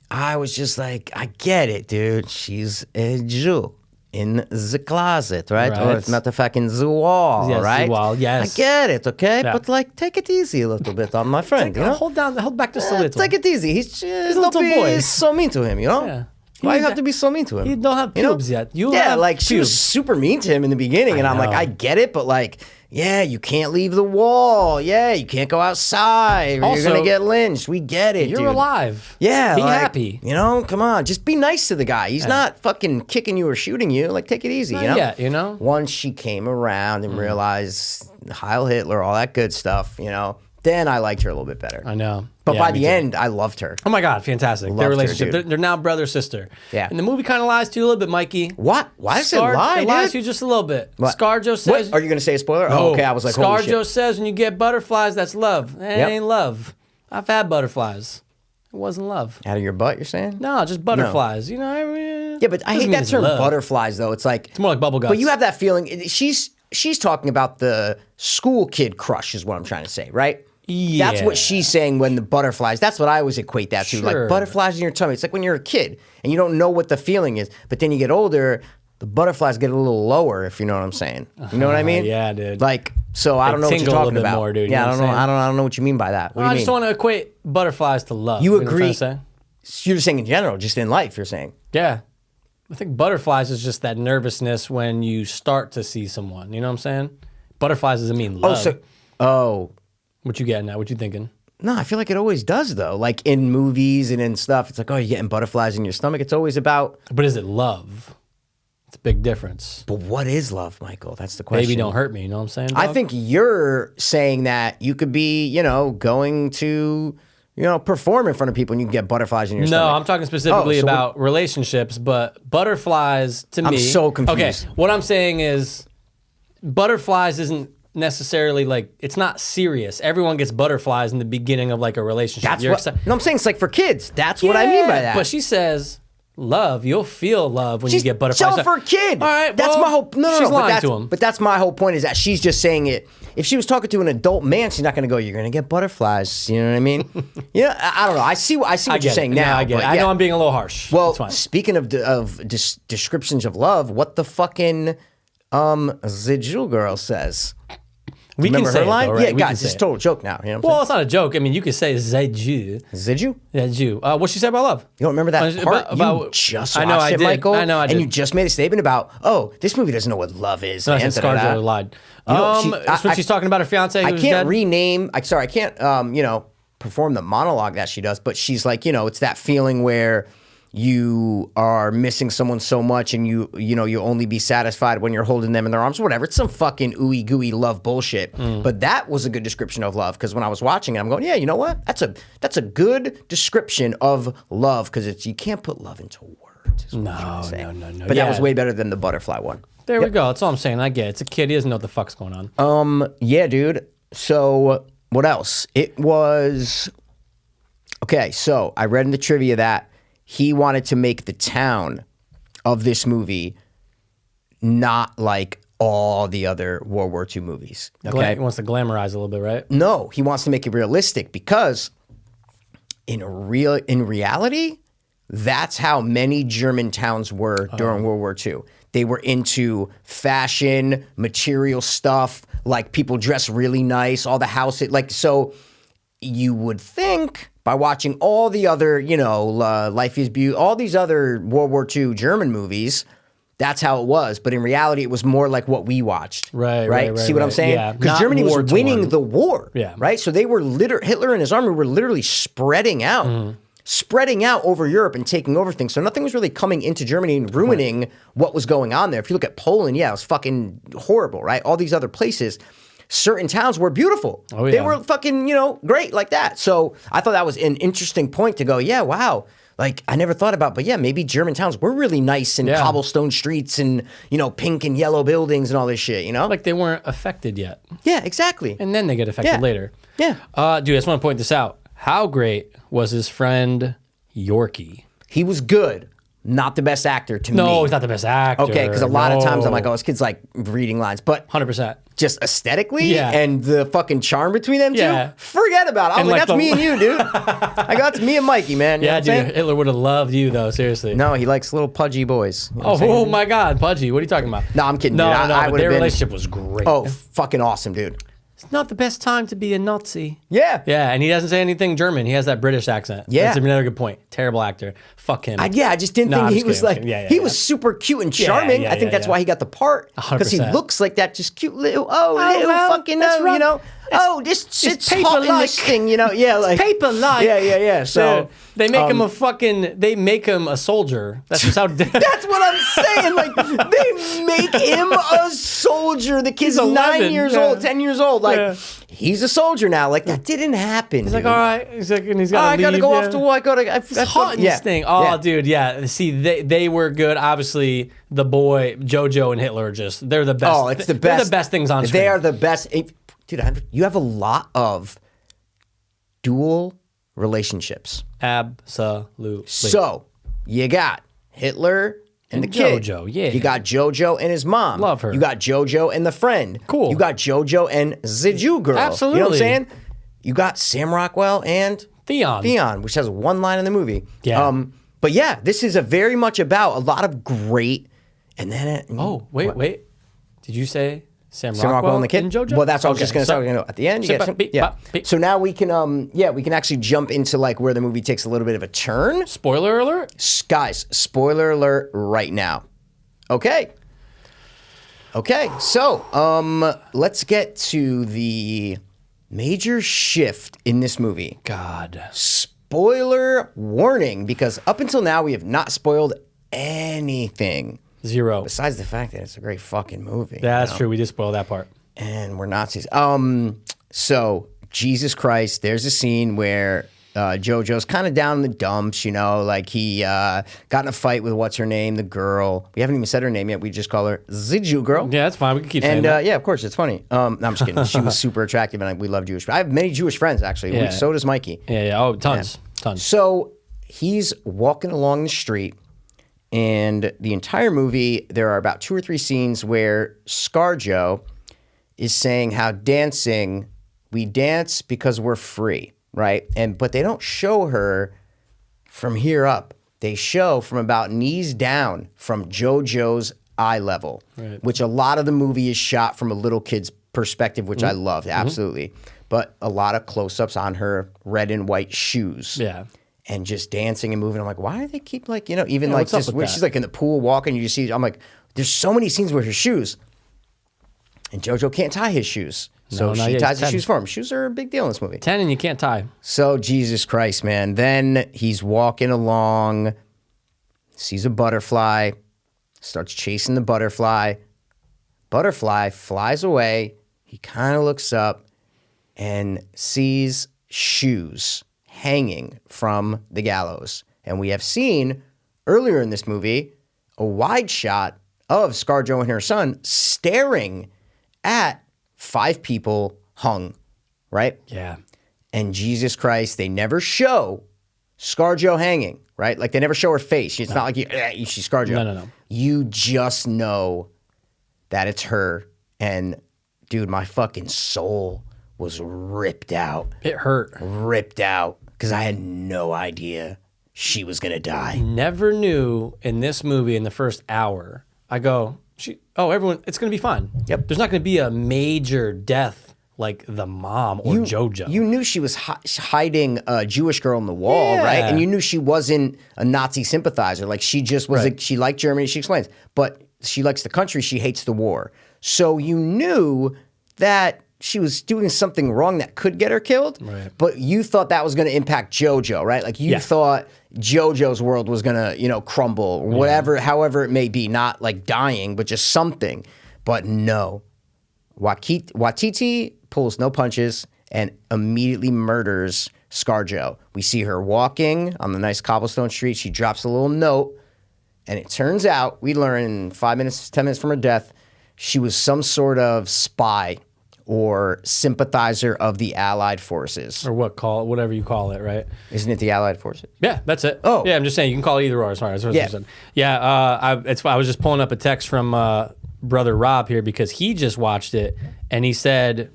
B: I was just like, I get it, dude. She's a Jew in the closet, right?
A: Right.
B: Or it's not the fucking the wall,
A: Yes,
B: right?
A: the wall, yes.
B: I get it, okay?
A: Yeah.
B: But like, take it easy a little bit on my friend, you know?
A: Hold back just a little.
B: Take it easy. He's
A: a little boy.
B: so mean to him, you know?
A: Yeah.
B: Why do you have to be so mean to him?
A: You don't have pubes yet. You
B: yeah,
A: have
B: like she was
A: pubes.
B: super mean to him in the beginning, and I'm like, I get it, but like, yeah, you can't leave the wall. Yeah, you can't go outside. Or you're gonna get lynched. We get it.
A: You're
B: dude.
A: alive.
B: Yeah,
A: be
B: like,
A: happy.
B: You know, come on, just be nice to the guy. He's not fucking kicking you or shooting you. Like, take it easy.
A: Not
B: you know.
A: yet, you know.
B: Once she came around and realized Heil Hitler, all that good stuff, you know, then I liked her a little bit better.
A: I know.
B: But
A: Yeah,
B: by
A: me
B: the
A: too.
B: end, I loved her.
A: Oh my God, fantastic.
B: Loved
A: Their
B: her,
A: relationship.
B: dude.
A: They're now brother sister.
B: Yeah.
A: And the movie kind of lies to you a little bit, Mikey.
B: What? Why does it lie,
A: It lies
B: dude?
A: to you just a little bit.
B: What?
A: ScarJo says.
B: What? Are you going to say a spoiler? Oh, okay. I was like, holy shit.
A: ScarJo says when you get butterflies, that's love. It ain't love. I've had butterflies. It wasn't love.
B: Out of your butt, you're saying?
A: No, just butterflies. You know. I mean,
B: Yeah, but I hate
A: doesn't mean
B: that
A: it's
B: term
A: love.
B: butterflies, though. It's like...
A: It's more like bubble guts.
B: But you have that feeling. She's talking about the school kid crush is what I'm trying to say, right?
A: Yeah.
B: That's what she's saying when the butterflies. That's what I always equate that to.
A: Sure.
B: Like butterflies in your tummy. It's like when you're a kid and you don't know what the feeling is. But then you get older, the butterflies get a little lower, if you know what I'm saying. You know what I mean?
A: Yeah, dude.
B: Like, so I don't know what you're
A: tingle a little
B: talking
A: bit
B: about.
A: more, dude. You
B: Yeah,
A: know
B: I don't
A: what
B: know.
A: I'm saying?
B: I don't know what you mean by that. What do
A: I
B: you
A: just
B: mean?
A: want to equate butterflies to love.
B: You
A: know what I'm
B: agree?
A: trying to say?
B: You're just saying in general, just in life, you're saying.
A: Yeah. I think butterflies is just that nervousness when you start to see someone. You know what I'm saying? Butterflies doesn't mean love. What you getting at? What you thinking?
B: No, I feel like it always does, though. Like in movies and in stuff, it's like, oh, you're getting butterflies in your stomach. It's always about...
A: But is it love? It's a big difference.
B: But what is love, Michael? That's the question.
A: Baby, don't hurt me. You know what I'm saying?
B: I
A: dog?
B: think you're saying that you could be, going to, perform in front of people and you can get butterflies in your
A: No,
B: stomach.
A: I'm talking specifically
B: Oh, so
A: about relationships, but butterflies to me...
B: I'm so confused.
A: Okay, what I'm saying is butterflies isn't necessarily like, it's not serious. Everyone gets butterflies in the beginning of like a relationship.
B: That's
A: You're
B: what... No, I'm saying it's like for kids. That's what I mean by that.
A: But she says... Love, you'll feel love when you get butterflies.
B: Tell for a kid.
A: All right,
B: that's
A: well,
B: my whole. No,
A: she's
B: but
A: lying
B: that's,
A: to him.
B: But that's my whole point is that she's just saying it. If she was talking to an adult man, she's not going to go. You're going to get butterflies. You know what I mean? I don't know. I see what you're saying now.
A: I get it.
B: but
A: I know
B: yeah.
A: I'm being a little harsh.
B: Well,
A: It's fine.
B: speaking of descriptions of love, what the fucking the Jew girl says.
A: We
B: Remember
A: can say
B: her line?
A: it, though, right?
B: Yeah,
A: We can
B: guys,
A: say
B: it's a
A: it.
B: total joke now. You know what
A: Well, it's not a joke. I mean, you could say Zeju.
B: I'm saying? Zidu?
A: Zeju. What'd she say about love?
B: You don't remember that part?
A: About-
B: you just
A: I know
B: watched
A: I
B: it,
A: did.
B: Michael.
A: I know I
B: And
A: did.
B: you just made a statement about, oh, this movie doesn't know what love is.
A: No, I
B: man.
A: said
B: Da-da-da.
A: ScarJo lied.
B: know,
A: That's when she's talking about her fiance who's
B: I can't
A: dead?
B: rename. I can't perform the monologue that she does. But she's like, it's that feeling where you are missing someone so much, and you only be satisfied when you're holding them in their arms. Whatever. It's some fucking ooey gooey love bullshit. But that was a good description of love because when I was watching it, I'm going, yeah, you know what? That's a good description of love because you can't put love into words. is what I'm trying to say.
A: No.
B: But
A: Yeah.
B: that was way better than the butterfly one.
A: There we go. That's all I'm saying. I get it. It's a kid. He doesn't know what the fuck's going on.
B: Yeah, dude. So what else? It was okay. So I read in the trivia that he wanted to make the town of this movie not like all the other World War II movies. Okay,
A: He wants to glamorize a little bit, right?
B: no, he wants to make it realistic because in reality, that's how many German towns were during World War II. They were into fashion, material stuff, like people dress really nice, all the houses, so you would think by watching all the other, Life is Beautiful, all these other World War II German movies, that's how it was. But in reality, it was more like what we watched.
A: Right.
B: See what I'm saying?
A: Yeah,
B: Because
A: not
B: Germany was
A: war-torn.
B: winning the war.
A: Yeah.
B: Right? So they were Hitler and his army were literally spreading out. Spreading out over Europe and taking over things. So nothing was really coming into Germany and ruining what was going on there. If you look at Poland, yeah, it was fucking horrible, right? All these other places, certain towns were beautiful.
A: Oh, yeah.
B: They were fucking, great like that. So I thought that was an interesting point to go, yeah, wow. Like, I never thought about, but yeah, maybe German towns were really nice and cobblestone streets and, pink and yellow buildings and all this shit,
A: Like they weren't affected yet.
B: Yeah, exactly.
A: And then they get affected later.
B: Yeah.
A: Dude, I just want to point this out. How great was his friend Yorkie?
B: He was good. Not the best actor to me.
A: No, he's not the best actor.
B: Okay, because a lot of times I'm like, oh, this kid's like reading lines. But
A: 100%.
B: just aesthetically
A: Yeah.
B: and the fucking charm between them two,
A: Yeah.
B: forget about it. I was
A: And
B: like,
A: like
B: that's
A: the-
B: me and you, dude. That's me and Mikey, man. You know
A: Yeah,
B: what I'm saying?
A: dude. Hitler would have loved you, though. Seriously.
B: No, he likes little pudgy boys. You know what I'm saying?
A: Oh my God, Pudgy. What are you talking about?
B: No, I'm kidding,
A: No,
B: dude.
A: no,
B: I
A: but
B: would've
A: their
B: been-
A: relationship was great.
B: Oh, fucking awesome, dude.
A: it's not the best time to be a Nazi.
B: Yeah.
A: Yeah, and he doesn't say anything German. He has that British accent.
B: Yeah.
A: That's another good point. Terrible actor. Fuck him.
B: I just didn't
A: No,
B: think
A: I'm
B: he
A: just
B: was
A: kidding, I'm
B: like,
A: kidding. Yeah,
B: he was super cute and charming. I think that's why he got the part. Because he
A: 100%.
B: looks like that just cute little,
A: well,
B: fucking,
A: that's right.
B: you know, this
A: it's
B: it's hot in this
A: paper-like.
B: thing, you know, yeah, like.
A: paper-like.
B: Yeah. So.
A: Dude, they make him they make him a soldier. That's just how.
B: That's what I'm saying. Like, they make him a soldier. The kid's 9 years old, 10 years old. Like, he's a soldier now. Like, that didn't happen.
A: He's like, all right. He's like, and he's got.
B: I gotta go off to war.
A: It's hot in this thing. Oh, dude, yeah. See, they were good. Obviously, the boy Jojo and Hitler are they're the best.
B: Oh, it's the best.
A: They're the best things on screen.
B: They are the best. Dude, you have a lot of dual relationships.
A: Absolutely.
B: So you got Hitler and the kid.
A: Jojo, yeah.
B: You got Jojo and his mom.
A: Love her.
B: You got Jojo and the friend.
A: Cool.
B: You got Jojo and the Jew girl.
A: Absolutely.
B: You know what I'm saying? You got Sam Rockwell and
A: Theon,
B: which has one line in the movie.
A: Yeah.
B: But yeah, this is very much about a lot of great. And then
A: wait. Did you say Sam
B: Rockwell and the kid?
A: and Jojo?
B: Well, that's what I was just going to
A: so-
B: say. At the end, you
A: Sit
B: get
A: back,
B: some,
A: beep,
B: yeah.
A: bop, beep.
B: So now we can actually jump into like where the movie takes a little bit of a turn.
A: Spoiler alert.
B: Guys, spoiler alert right now. Okay. So, let's get to the major shift in this movie.
A: God.
B: Spoiler warning, because up until now we have not spoiled anything.
A: 0.
B: Besides the fact that it's a great fucking movie.
A: That's true. We did spoil that part.
B: And we're Nazis. So Jesus Christ, there's a scene where Jojo's kind of down in the dumps, you know, like he got in a fight with what's her name, the girl. We haven't even said her name yet. We just call her the Jew girl.
A: Yeah, that's fine. We can keep saying that.
B: Yeah, of course, it's funny. No, I'm just kidding. She was super attractive, and we love Jewish. I have many Jewish friends actually.
A: Yeah.
B: So does Mikey.
A: Yeah. Oh, tons.
B: So he's walking along the street. And the entire movie, there are about 2 or 3 scenes where ScarJo is saying how we dance because we're free, right? But they don't show her from here up. They show from about knees down from Jojo's eye level, which a lot of the movie is shot from a little kid's perspective, which I loved, absolutely. But a lot of close-ups on her red and white shoes.
A: Yeah.
B: And just dancing and moving. I'm like, why do they keep like, you know, even like
A: what's up
B: just
A: with
B: where
A: that?
B: she's like in the pool walking, you just see, I'm like, there's so many scenes with her shoes. And Jojo can't tie his shoes. So
A: not
B: she
A: yet.
B: ties
A: He's
B: his
A: 10.
B: shoes for him. Shoes are a big deal in this movie.
A: 10 and you can't tie.
B: So Jesus Christ, man. Then he's walking along, sees a butterfly, starts chasing the butterfly. Butterfly flies away. He kind of looks up and sees shoes hanging from the gallows. And we have seen earlier in this movie a wide shot of ScarJo and her son staring at 5 people hung, right?
A: Yeah.
B: And Jesus Christ, they never show ScarJo hanging, right? Like they never show her face. It's not like she's ScarJo.
A: No.
B: You just know that it's her. And dude, my fucking soul was ripped out.
A: It hurt.
B: Ripped out. Because I had no idea she was going to die.
A: Never knew in this movie in the first hour. I go, everyone, it's going to be fine.
B: Yep.
A: There's not going to be a major death like the mom or Jojo.
B: You knew she was hiding a Jewish girl on the wall, right? And you knew she wasn't a Nazi sympathizer. Like she just was, she liked Germany, she explains. But she likes the country, she hates the war. So you knew that she was doing something wrong that could get her killed, but you thought that was going to impact Jojo, right? Like you thought Jojo's world was going to, you know, crumble, whatever, however it may be, not like dying, but just something. But no, Watiti pulls no punches and immediately murders ScarJo. We see her walking on the nice cobblestone street. She drops a little note, and it turns out, we learn in 5 minutes, 10 minutes from her death, she was some sort of spy or sympathizer of the Allied forces.
A: Or whatever you call it, right?
B: Isn't it the Allied forces?
A: Yeah, that's it.
B: Oh.
A: Yeah, I'm just saying, you can call it either or. Sorry, that's what I said. Yeah, I was just pulling up a text from brother Rob here because he just watched it, and he said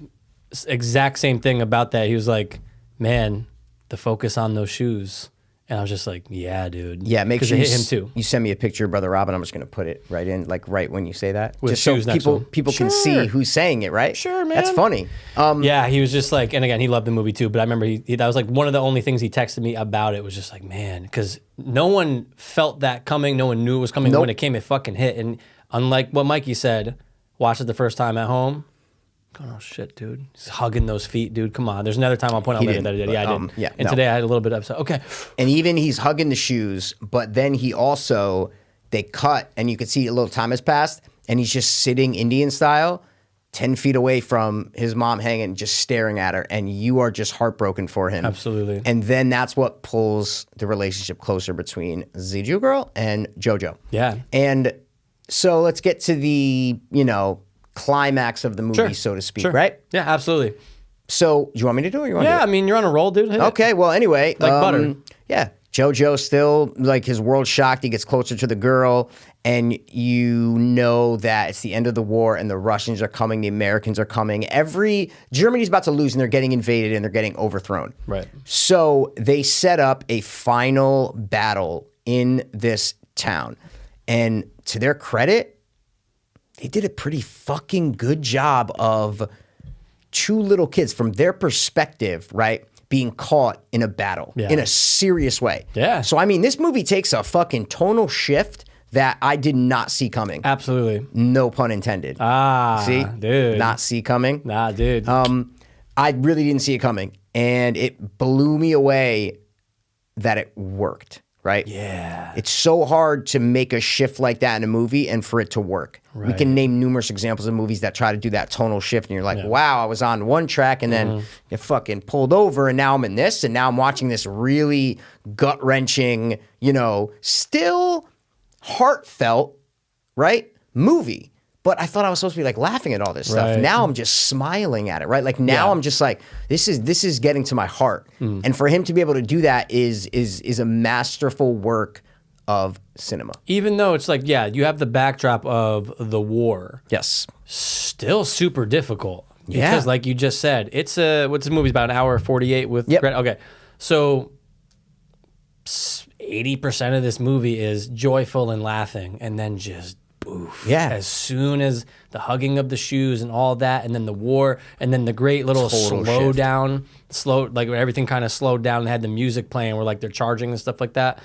A: exact same thing about that. He was like, man, the focus on those shoes And I was just like, yeah, dude.
B: Yeah, make
A: 'Cause
B: sure
A: it hit him too.
B: you send me a picture of Brother Robin. I'm just going to put it right in, like right when you say that.
A: With
B: just
A: shoes
B: so
A: next to
B: people
A: him.
B: can see who's saying it, right?
A: Sure, man.
B: That's funny.
A: Yeah, he was just like, and again, he loved the movie too, but I remember that was like one of the only things he texted me about it was just like, man, because no one felt that coming. No one knew it was coming. When it came, it fucking hit. And unlike what Mikey said, watched it the first time at home. Going, oh shit, dude. He's hugging those feet, dude. Come on. There's another time I'll point out later that I did. Yeah, I did.
B: Yeah,
A: and today I had a little bit of upset. Okay.
B: And even he's hugging the shoes, but then he also, they cut and you could see a little time has passed and he's just sitting Indian style, 10 feet away from his mom hanging, just staring at her. And you are just heartbroken for him.
A: Absolutely.
B: And then that's what pulls the relationship closer between Ziju girl and Jojo.
A: Yeah.
B: And so let's get to the, climax of the movie, so to speak, right?
A: Yeah, absolutely.
B: So, do you want me to do it? Or you want to do it?
A: I mean, you're on a roll, dude. Hit it.
B: Okay, well, anyway.
A: Like butter.
B: Yeah. Jojo still, like, his world's shocked. He gets closer to the girl, and you know that it's the end of the war, and the Russians are coming, the Americans are coming. Germany's about to lose, and they're getting invaded, and they're getting overthrown.
A: Right.
B: So, they set up a final battle in this town. And to their credit, they did a pretty fucking good job of two little kids from their perspective, right, being caught in a battle in a serious way.
A: Yeah.
B: So, I mean, this movie takes a fucking tonal shift that I did not see coming.
A: Absolutely.
B: No pun intended. See?
A: Dude.
B: Not see coming.
A: Nah, dude.
B: I really didn't see it coming. And it blew me away that it worked, right?
A: Yeah.
B: It's so hard to make a shift like that in a movie and for it to work. Right. We can name numerous examples of movies that try to do that tonal shift and you're like, wow, I was on one track and then it fucking pulled over and now I'm in this and now I'm watching this really gut-wrenching, still heartfelt, right, movie. But I thought I was supposed to be like laughing at all this stuff.
A: Right.
B: Now I'm just smiling at it, right? Like now I'm just like, this is getting to my heart. And for him to be able to do that is a masterful work of cinema.
A: Even though it's like, you have the backdrop of the war.
B: Yes.
A: Still super difficult.
B: Yeah.
A: Because like you just said, it's what's the movie's about an hour 48 with okay. So 80% of this movie is joyful and laughing and then just boof.
B: Yeah.
A: As soon as the hugging of the shoes and all that, and then the war, and then the great little
B: Total
A: slow
B: shift.
A: down, like when everything kind of slowed down and had the music playing where like they're charging and stuff like that.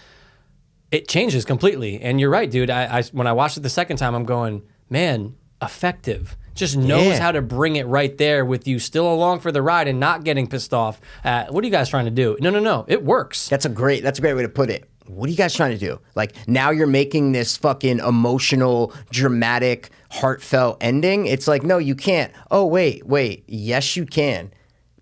A: It changes completely. And you're right, dude. I when I watched it the second time, I'm going, man, effective. Just knows how to bring it right there with you still along for the ride and not getting pissed off at, what are you guys trying to do? No. It works.
B: That's a great way to put it. What are you guys trying to do? Like, now you're making this fucking emotional, dramatic, heartfelt ending. It's like, no, you can't. Oh, wait. Yes, you can.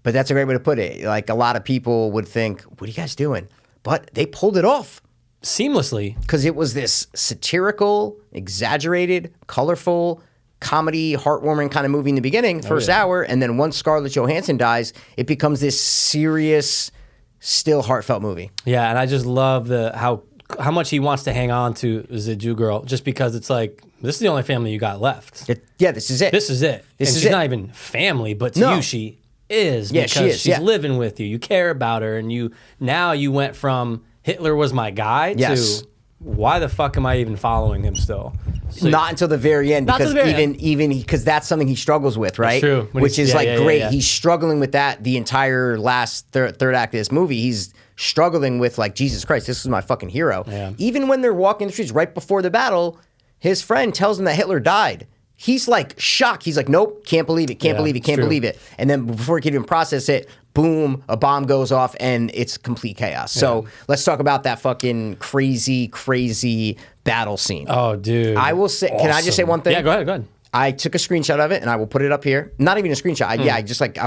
B: But that's a great way to put it. Like, a lot of people would think, what are you guys doing? But they pulled it off.
A: Seamlessly.
B: Because it was this satirical, exaggerated, colorful, comedy, heartwarming kind of movie in the beginning, first hour. And then once Scarlett Johansson dies, it becomes this serious, still heartfelt movie.
A: Yeah, and I just love how much he wants to hang on to the Jew girl, just because it's like, this is the only family you got left.
B: This is it.
A: This is it. And she's not even family, but to you she is.
B: Yeah,
A: because
B: she is.
A: She's living with you. You care about her, and now you went from Hitler was my guy to why the fuck am I even following him still? So,
B: not until the very end, because even because that's something he struggles with, right?
A: That's true.
B: Which is great. Yeah. He's struggling with that the entire last third act of this movie. He's struggling with like, Jesus Christ, this is my fucking hero.
A: Yeah.
B: Even when they're walking the streets right before the battle, his friend tells him that Hitler died. He's like shocked. He's like, nope, can't believe it, can't believe it. And then before he can even process it, boom, a bomb goes off and it's complete chaos. So let's talk about that fucking crazy, crazy battle scene.
A: Oh, dude.
B: I will say, can I just say one thing?
A: Yeah, go ahead.
B: I took a screenshot of it and I will put it up here. Not even a screenshot. I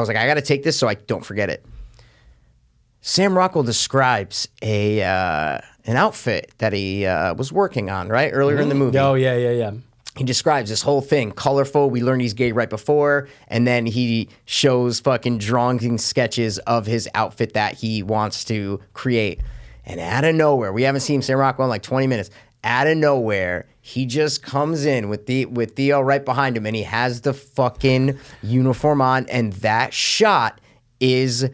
B: was like, I got to take this so I don't forget it. Sam Rockwell describes an outfit that he was working on, right? Earlier in the movie.
A: Oh, yeah.
B: He describes this whole thing, colorful. We learned he's gay right before. And then he shows fucking drawing sketches of his outfit that he wants to create. And out of nowhere, we haven't seen Sam Rockwell in like 20 minutes. Out of nowhere, he just comes in with Theo right behind him, and he has the fucking uniform on. And that shot is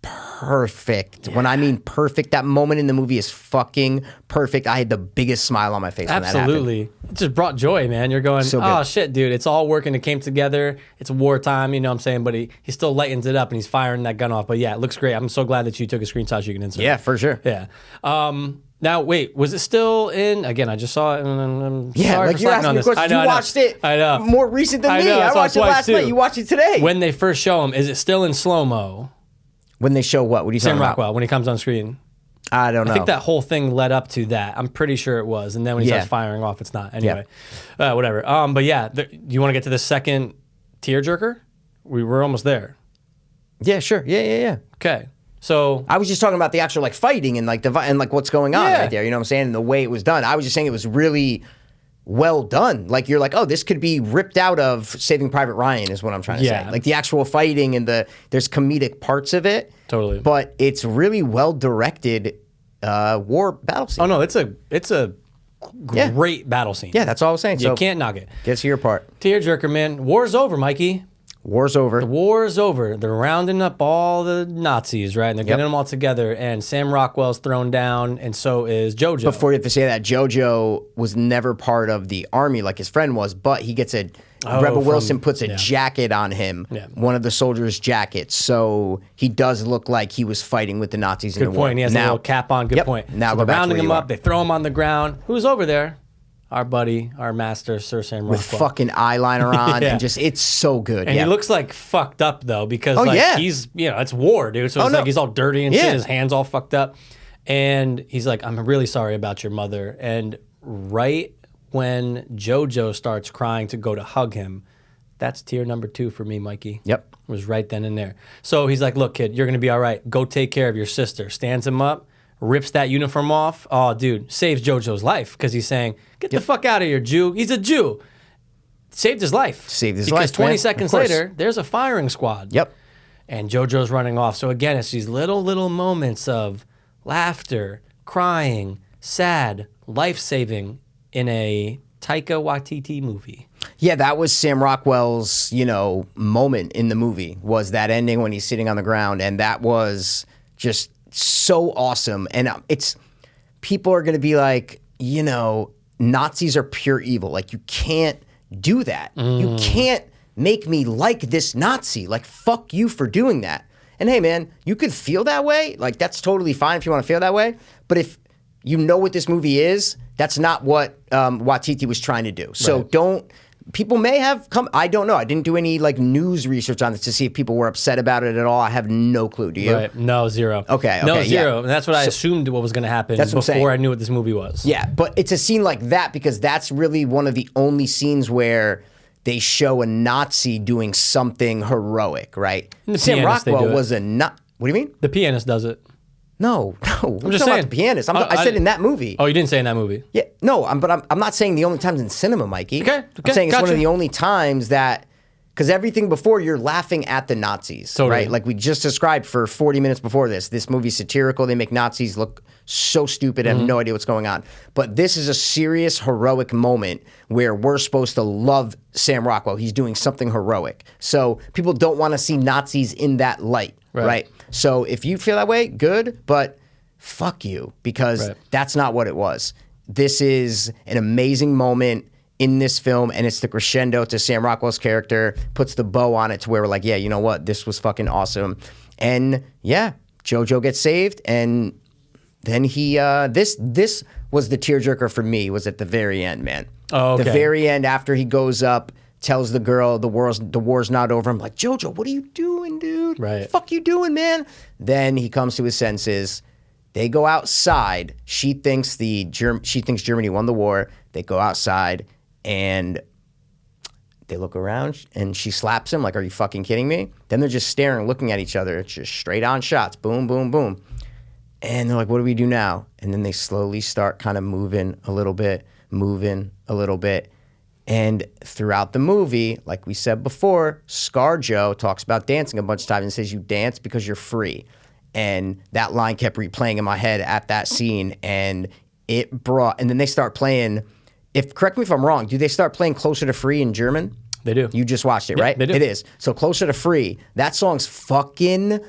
B: perfect. When I mean perfect, that moment in the movie is fucking perfect. I had the biggest smile on my face when that happened.
A: Absolutely. It just brought joy, man. You're going, oh, shit, dude. It's all working. It came together. It's wartime, you know what I'm saying? But he still lightens it up, and he's firing that gun off. But, yeah, it looks great. I'm so glad that you took a screenshot so you can insert
B: Yeah, for sure.
A: Yeah. Now, wait, was it still in? Again, I just saw it. And
B: yeah, like you're asking me questions. You watched it more recent than me. I watched it last night. You watched it today.
A: When they first show him, is it still in slow-mo?
B: When they show what? What are you talking about?
A: Sam Rockwell, when he comes on screen.
B: I don't know.
A: I think that whole thing led up to that. I'm pretty sure it was. And then when he starts firing off, it's not. Anyway, whatever. But yeah, do you want to get to the second tearjerker? We're almost there.
B: Yeah, sure. Yeah.
A: Okay. So
B: I was just talking about the actual like fighting and like what's going on right there. You know what I'm saying? And the way it was done. I was just saying it was really well done. Like you're like, oh, this could be ripped out of Saving Private Ryan is what I'm trying to say. Like the actual fighting and there's comedic parts of it.
A: Totally.
B: But it's really well directed war battle scene.
A: Oh no, it's a great battle scene.
B: Yeah, that's all I was saying.
A: You can't knock it.
B: Get to your part.
A: Tearjerker, man. War's over, Mikey.
B: War's over.
A: The war's over. They're rounding up all the Nazis, right? And they're getting them all together. And Sam Rockwell's thrown down, and so is Jojo.
B: Before you have to say that, Jojo was never part of the army like his friend was, but he gets Rebel Wilson puts a jacket on him, one of the soldiers' jackets. So he does look like he was fighting with the Nazis in the war.
A: Good point. He has a little cap on. Good point.
B: Now
A: so they're rounding him up. They throw him on the ground. Who's over there? Our buddy, our master, Sir Sam Rockwell.
B: With fucking eyeliner on and just, it's so good.
A: And he looks like fucked up though because he's, it's war, dude. So it's like he's all dirty and shit. His hands all fucked up. And he's like, I'm really sorry about your mother. And right when Jojo starts crying to go to hug him, that's tier number 2 for me, Mikey.
B: Yep.
A: It was right then and there. So he's like, look, kid, you're going to be all right. Go take care of your sister. Stands him up. Rips that uniform off. Oh, dude, saves Jojo's life because he's saying, get the fuck out of here, Jew. He's a Jew. Saved his life.
B: Because
A: Because 20 seconds later, there's a firing squad.
B: Yep.
A: And Jojo's running off. So again, it's these little moments of laughter, crying, sad, life-saving in a Taika Waititi movie.
B: Yeah, that was Sam Rockwell's, moment in the movie, was that ending when he's sitting on the ground. And that was just so awesome. And people are going to be like, Nazis are pure evil. Like, you can't do that. You can't make me like this Nazi. Like, fuck you for doing that. And hey, man, you could feel that way. Like, that's totally fine if you want to feel that way. But if you know what this movie is, that's not what Waititi was trying to do. So don't. People may have come. I don't know. I didn't do any news research on this to see if people were upset about it at all. I have no clue. Do you?
A: Right. No, zero.
B: Okay.
A: No, zero. And that's what I assumed what was going to happen before I knew what this movie was.
B: Yeah, but it's a scene like that because that's really one of the only scenes where they show a Nazi doing something heroic, right? Sam Rockwell was a What do you mean?
A: The pianist does it.
B: No.
A: I'm just saying.
B: About the pianist. I said in that movie.
A: Oh, you didn't say in that movie?
B: Yeah. No, but I'm not saying the only times in cinema, Mikey.
A: Okay.
B: I'm saying it's one of the only times that, because everything before you're laughing at the Nazis, right? Like we just described for 40 minutes before this. This movie's satirical. They make Nazis look so stupid. I have no idea what's going on. But this is a serious, heroic moment where we're supposed to love Sam Rockwell. He's doing something heroic. So people don't want to see Nazis in that light, right? So if you feel that way, good, but fuck you, because that's not what it was. This is an amazing moment in this film, and it's the crescendo to Sam Rockwell's character, puts the bow on it to where we're like, yeah, you know what? This was fucking awesome. And yeah, Jojo gets saved, and then he, this was the tearjerker for me, was at the very end, man.
A: Oh, okay.
B: The very end after he goes up, tells the girl the war's not over. I'm like, Jojo, what are you doing, dude?
A: Right.
B: What the fuck you doing, man? Then he comes to his senses. They go outside. She thinks Germany won the war. They go outside and they look around and she slaps him like, are you fucking kidding me? Then they're just staring, looking at each other. It's just straight on shots. Boom, boom, boom. And they're like, what do we do now? And then they slowly start kind of moving a little bit. And throughout the movie, like we said before, Scarjo talks about dancing a bunch of times and says, you dance because you're free. And that line kept replaying in my head at that scene. And and then they start playing, correct me if I'm wrong, do they start playing Closer to Free in German?
A: They do.
B: You just watched it, right?
A: They do.
B: It is. So Closer to Free, that song's fucking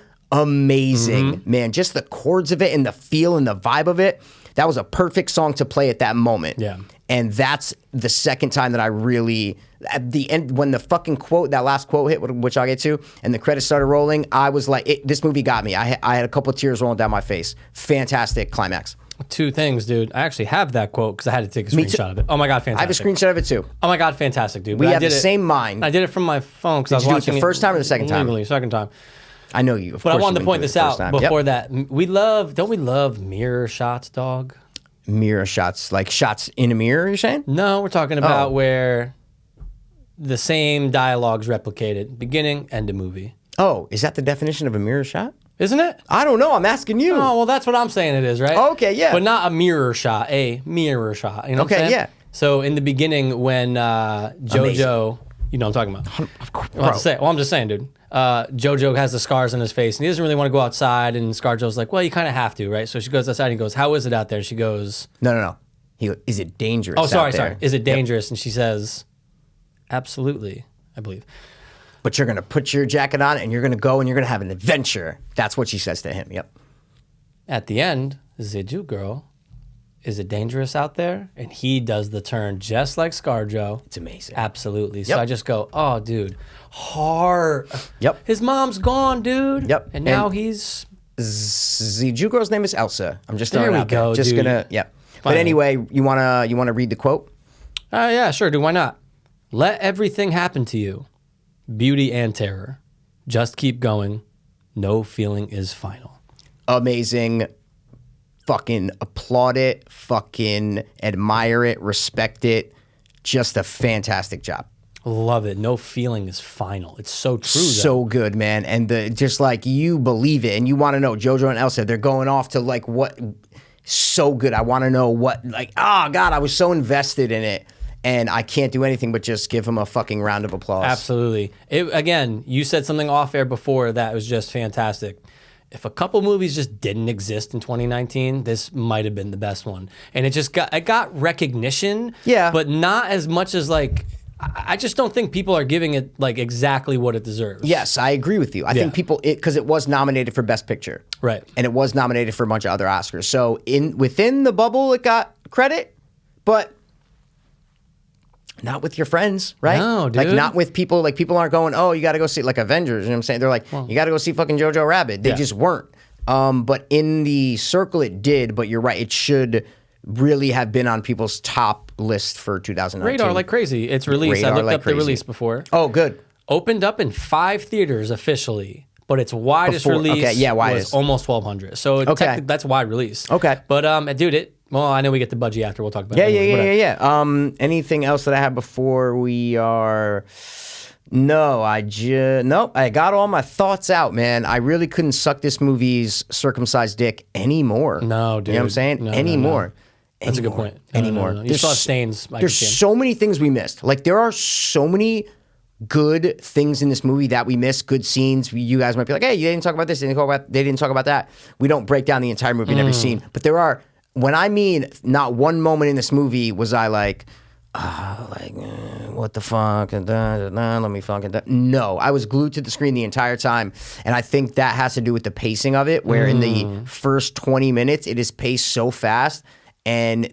B: amazing, man. Just the chords of it and the feel and the vibe of it. That was a perfect song to play at that moment.
A: Yeah.
B: And that's the second time that I really, at the end, when the fucking quote, that last quote hit, which I'll get to, and the credits started rolling, I was like, this movie got me. I had a couple of tears rolling down my face. Fantastic climax.
A: Two things, dude. I actually have that quote because I had to take a screenshot of it. Oh my God, fantastic.
B: I have a screenshot of it too.
A: Oh my God, fantastic, dude.
B: We have the same mind.
A: I did it from my phone because I was
B: Did you do
A: watching
B: it the first time or the second time?
A: Legally, second time.
B: I know you.
A: But I wanted to point this out before that. Don't we love mirror shots, dog?
B: Mirror shots, like shots in a mirror, you're saying?
A: No, we're talking about where the same dialogue's replicated, beginning, end of movie.
B: Oh, is that the definition of a mirror shot?
A: Isn't it?
B: I don't know. I'm asking you.
A: Oh, well, that's what I'm saying it is, right?
B: Okay, yeah.
A: But not a mirror shot, a mirror shot. You know what I'm saying?
B: Yeah.
A: So in the beginning when Jojo, you know what I'm talking about.
B: Of course.
A: I'm just saying, dude. Jojo has the scars on his face, and he doesn't really want to go outside, and ScarJo's like, well, you kind of have to, right? So she goes outside, and he goes, how is it out there? She goes...
B: No. Is it dangerous
A: Oh, sorry.
B: out there?
A: Is it dangerous? Yep. And she says, absolutely, I believe.
B: But you're going to put your jacket on, and you're going to go, and you're going to have an adventure. That's what she says to him, yep.
A: At the end, Ziju girl, is it dangerous out there? And he does the turn just like ScarJo.
B: It's amazing.
A: Absolutely.
B: Yep.
A: So I just go, oh, dude, hard.
B: Yep.
A: His mom's gone, dude.
B: Yep.
A: And now he's...
B: The Jew girl's name is Elsa. I'm just throwing it out there. Just
A: dude.
B: gonna, yeah. But anyway, you wanna read the quote?
A: Yeah, sure, dude. Why not? Let everything happen to you, beauty and terror. Just keep going. No feeling is final.
B: Amazing. Fucking applaud it. Fucking admire it. Respect it. Just a fantastic job.
A: Love it. No feeling is final. It's so true.
B: So good, man. And just like you believe it and you want to know Jojo and Elsa, they're going off to like what so good. I want to know what like, oh God, I was so invested in it. And I can't do anything but just give him a fucking round of applause.
A: Absolutely. Again, you said something off air before that was just fantastic. If a couple movies just didn't exist in 2019, this might have been the best one. And it got recognition.
B: Yeah.
A: But not as much as like, I just don't think people are giving it like exactly what it deserves.
B: Yes, I agree with you. I think people, because it was nominated for Best Picture.
A: Right.
B: And it was nominated for a bunch of other Oscars. So within the bubble, it got credit, but not with your friends, right?
A: No, dude.
B: Like not with people, like people aren't going, oh, you got to go see like Avengers, you know what I'm saying? They're like, you got to go see fucking Jojo Rabbit. They just weren't. But in the circle it did, but you're right, it should really have been on people's top list for 2019.
A: Radar like crazy. It's released. I looked up the release before.
B: Oh, good.
A: Opened up in 5 theaters officially, but its widest release was almost 1,200. So that's wide release.
B: Okay.
A: But dude, well, I know we get the budgie after. We'll talk about it.
B: Yeah. Anything else that I have before we are... No, I got all my thoughts out, man. I really couldn't suck this movie's circumcised dick anymore.
A: No, dude.
B: You know what I'm saying?
A: No,
B: anymore.
A: That's a good point.
B: Anymore.
A: No. You still have stains.
B: There's so many things we missed. Like, there are so many good things in this movie that we missed, good scenes. You guys might be like, hey, you didn't talk about this, they didn't talk about that. We don't break down the entire movie in every scene. But there are, when I mean not one moment in this movie was I like, what the fuck? Let me fucking... No, I was glued to the screen the entire time. And I think that has to do with the pacing of it, where in the first 20 minutes, it is paced so fast. And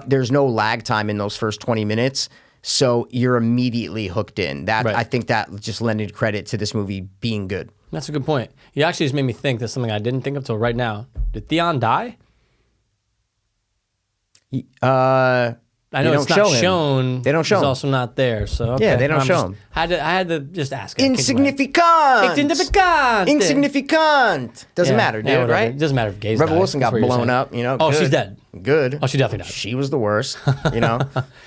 B: there's no lag time in those first 20 minutes. So you're immediately hooked in. I think that just lended credit to this movie being good.
A: That's a good point. You actually just made me think. That's something I didn't think of till right now. Did Theon die? I know it's not shown.
B: They don't show him.
A: He's also not there. So okay.
B: Yeah, they don't show him.
A: I had to just ask.
B: Insignificant. Doesn't matter, dude, right?
A: It doesn't matter if Gaze
B: Rebel
A: died.
B: Wilson got blown up, you know.
A: Oh, she's dead.
B: Good.
A: Oh, she definitely died.
B: She was the worst, you know.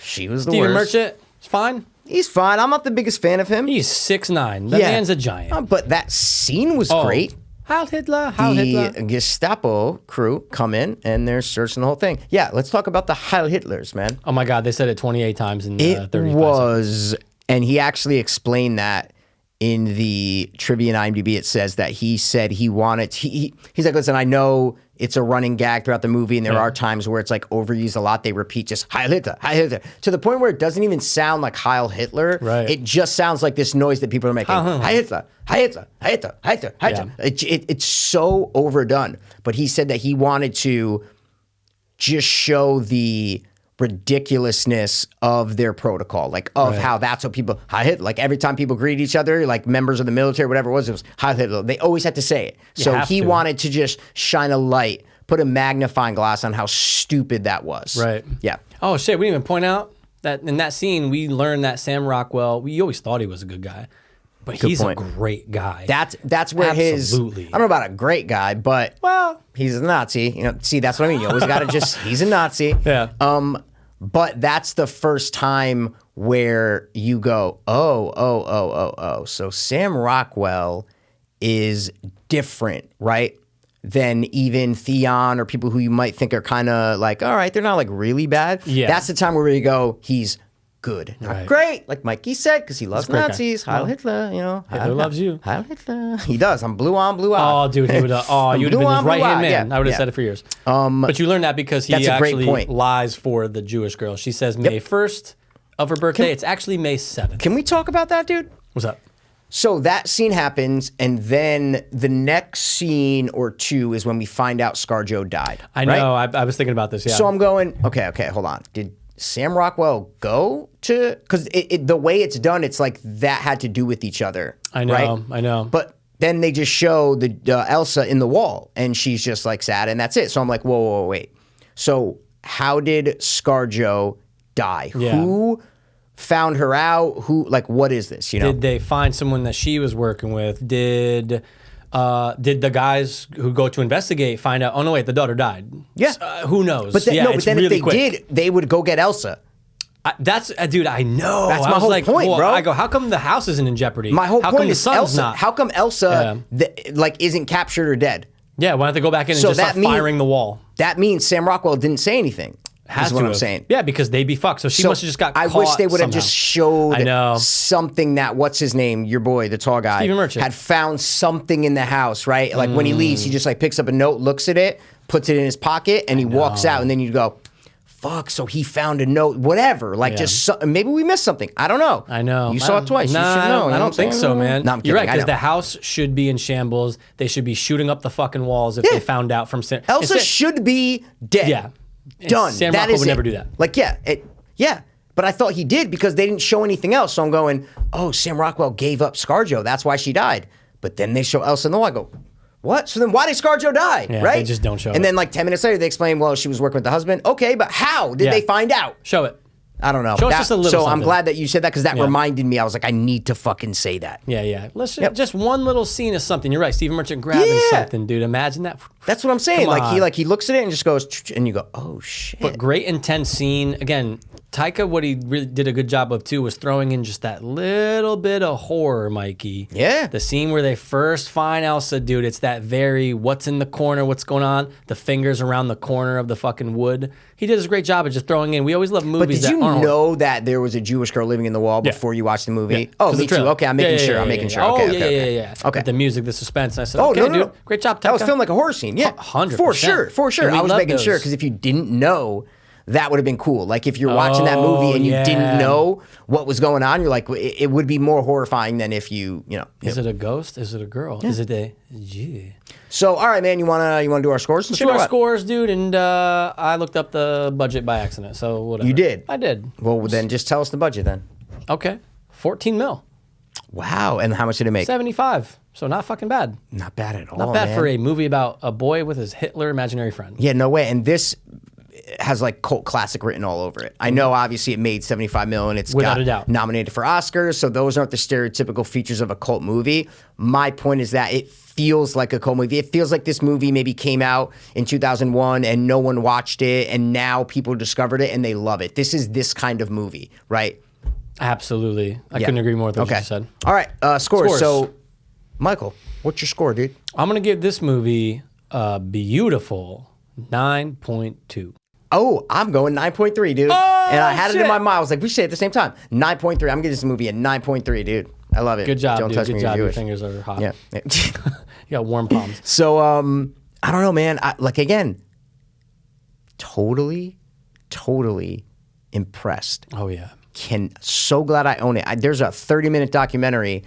B: She was the
A: Steven
B: worst.
A: Merchant, it's fine.
B: He's fine. I'm not the biggest fan of him.
A: He's 6'9". That man's a giant.
B: But that scene was great.
A: Heil Hitler.
B: The Gestapo crew come in and they're searching the whole thing. Yeah, let's talk about the Heil Hitlers, man.
A: Oh my God, they said it 28 times in 35
B: seconds. And he actually explained that in the trivia in IMDb, it says that he said he wanted, he's like, listen, I know it's a running gag throughout the movie, and there are times where it's like overused a lot. They repeat just Heil Hitler, to the point where it doesn't even sound like Heil Hitler.
A: Right.
B: It just sounds like this noise that people are making. Heil Hitler, Heil Hitler, Heil Hitler, Heil Hitler, Heil Hitler. It's so overdone. But he said that he wanted to just show the ridiculousness of their protocol, like of how that's what people Heil Hitler. Like every time people greet each other, like members of the military, whatever it was Heil Hitler. They always had to say it. So he wanted to just shine a light, put a magnifying glass on how stupid that was.
A: Right.
B: Yeah.
A: Oh shit! We didn't even point out that in that scene we learned that Sam Rockwell. We always thought he was a good guy, but he's a great guy.
B: That's where
A: Absolutely.
B: I don't know about a great guy, but he's a Nazi. You know, see, that's what I mean. You always got to just he's a Nazi.
A: Yeah.
B: But that's the first time where you go, oh. So Sam Rockwell is different, right? Than even Theon or people who you might think are kind of like, all right, they're not like really bad.
A: Yeah.
B: That's the time where you go, he's good. Not great, like Mikey said, because he loves Nazis. Heil Hitler, you know.
A: Hitler loves you.
B: Heil Hitler. He does. I'm blue on, blue out.
A: Oh, dude, he would. You would have been his right-hand man.
B: Yeah.
A: I would have said it for years. But you learned that because he actually lies for the Jewish girl. She says May 1st of her birthday. It's actually May 7th.
B: Can we talk about that, dude?
A: What's up?
B: So that scene happens, and then the next scene or two is when we find out ScarJo died.
A: I know. I was thinking about this. Yeah.
B: So I'm going, okay, hold on. Did Sam Rockwell go to, because the way it's done, it's like that had to do with each other.
A: I know.
B: Right?
A: I know.
B: But then they just show the Elsa in the wall, and she's just like sad, and that's it. So I'm like, whoa, wait. So how did ScarJo die?
A: Yeah.
B: Who found her out? Who, like, what is this? You know?
A: Did they find someone that she was working with? Did the guys who go to investigate find out? Oh no, wait, the daughter died.
B: Yeah,
A: who knows?
B: But then,
A: it's
B: then
A: really
B: if they
A: quick.
B: did, they would go get Elsa.
A: That's dude. I know.
B: That's
A: I
B: my
A: was
B: whole
A: like,
B: point,
A: well,
B: bro.
A: I go, how come the house isn't in jeopardy?
B: My whole
A: how
B: point
A: come
B: is
A: the son's
B: Elsa.
A: not?
B: How come Elsa like isn't captured or dead?
A: Yeah, why don't they go back in and just start firing the wall?
B: That means Sam Rockwell didn't say anything.
A: Has
B: what
A: I'm
B: saying.
A: Yeah, because they'd be fucked. So she must have just got caught.
B: I wish they would have
A: somehow.
B: just showed
A: I know.
B: something that, what's his name, your boy, the tall guy,
A: Stephen Merchant,
B: had found something in the house, right? Like when he leaves, he just like picks up a note, looks at it, puts it in his pocket, and he walks out. And then you go, fuck, so he found a note, whatever. Like just maybe we missed something. I don't know.
A: I know.
B: You saw it twice.
A: Nah,
B: you should know.
A: I don't think so, man.
B: No, I'm kidding.
A: You're right, because the house should be in shambles. They should be shooting up the fucking walls if they found out from Sam.
B: Elsa should be dead.
A: Yeah.
B: Done.
A: Sam
B: that
A: Rockwell
B: is
A: would
B: it.
A: never do that.
B: Like, yeah. But I thought he did because they didn't show anything else. So I'm going, oh, Sam Rockwell gave up ScarJo. That's why she died. But then they show Elsa in the wall. I go, what? So then why did ScarJo die?
A: Yeah,
B: right?
A: they just don't show it.
B: And then like 10 minutes later, they explain, well, she was working with the husband. Okay, but how did they find out?
A: Show it.
B: I don't know.
A: Show us just a little
B: so
A: something.
B: I'm glad that you said that because that reminded me. I was like, I need to fucking say that.
A: Yeah. Let's just one little scene of something. You're right. Stephen Merchant grabbing something, dude. Imagine that.
B: That's what I'm saying.
A: Come on.
B: He looks at it and just goes, and you go, oh shit.
A: But great intense scene. Again, Taika, what he really did a good job of too was throwing in just that little bit of horror, Mikey.
B: Yeah.
A: The scene where they first find Elsa, dude, it's that very what's in the corner, what's going on, the fingers around the corner of the fucking wood. He did a great job of just throwing in. We always love movies
B: But did you
A: that aren't
B: know that there was a Jewish girl living in the wall before you watched the movie?
A: Yeah.
B: Oh,
A: 'Cause
B: me
A: the
B: too.
A: trailer.
B: Okay, I'm making sure. I'm making sure. Okay.
A: Okay. With the music, the suspense. And I said,
B: Oh,
A: okay,
B: no,
A: dude, great job, Taika.
B: That was filmed like a horror scene. Yeah,
A: 100%.
B: For sure.
A: And we
B: I was
A: love
B: making sure
A: those.
B: because if you didn't know, that would have been cool. Like if you're watching that movie and you didn't know what was going on, you're like, it would be more horrifying than if you know.
A: Is it a ghost? Is it a girl? Is it a? Yeah.
B: So, all right, man, you wanna do our scores?
A: Let's do our scores, dude. And I looked up the budget by accident, so whatever.
B: You did?
A: I did.
B: Well, then just tell us the budget then.
A: Okay, 14 mil.
B: Wow, and how much did it make?
A: 75. So not fucking bad.
B: Not bad at all.
A: Not bad
B: man.
A: for a movie about a boy with his Hitler imaginary friend.
B: Yeah, no way. And this has like cult classic written all over it. I know obviously it made 75 million. It's
A: Without
B: got
A: a doubt.
B: nominated for Oscars. So those aren't the stereotypical features of a cult movie. My point is that it feels like a cult movie. It feels like this movie maybe came out in 2001 and no one watched it. And now people discovered it and they love it. This is this kind of movie, right?
A: Absolutely. I couldn't agree more with what you just said.
B: All right. Scores. So, Michael, what's your score, dude?
A: I'm going to give this movie a beautiful 9.2.
B: Oh, I'm going 9.3, dude. And I had it in my mind. I was like, we should say it at the same time. 9.3. I'm giving this movie a 9.3, dude. I love it.
A: Good job,
B: Don't
A: dude.
B: touch
A: Good
B: me,
A: job.
B: you're
A: Your
B: Jewish.
A: fingers are hot.
B: Yeah.
A: You got warm palms.
B: So, I don't know, man. Again, totally impressed.
A: Oh, yeah.
B: So glad I own it. There's a 30-minute documentary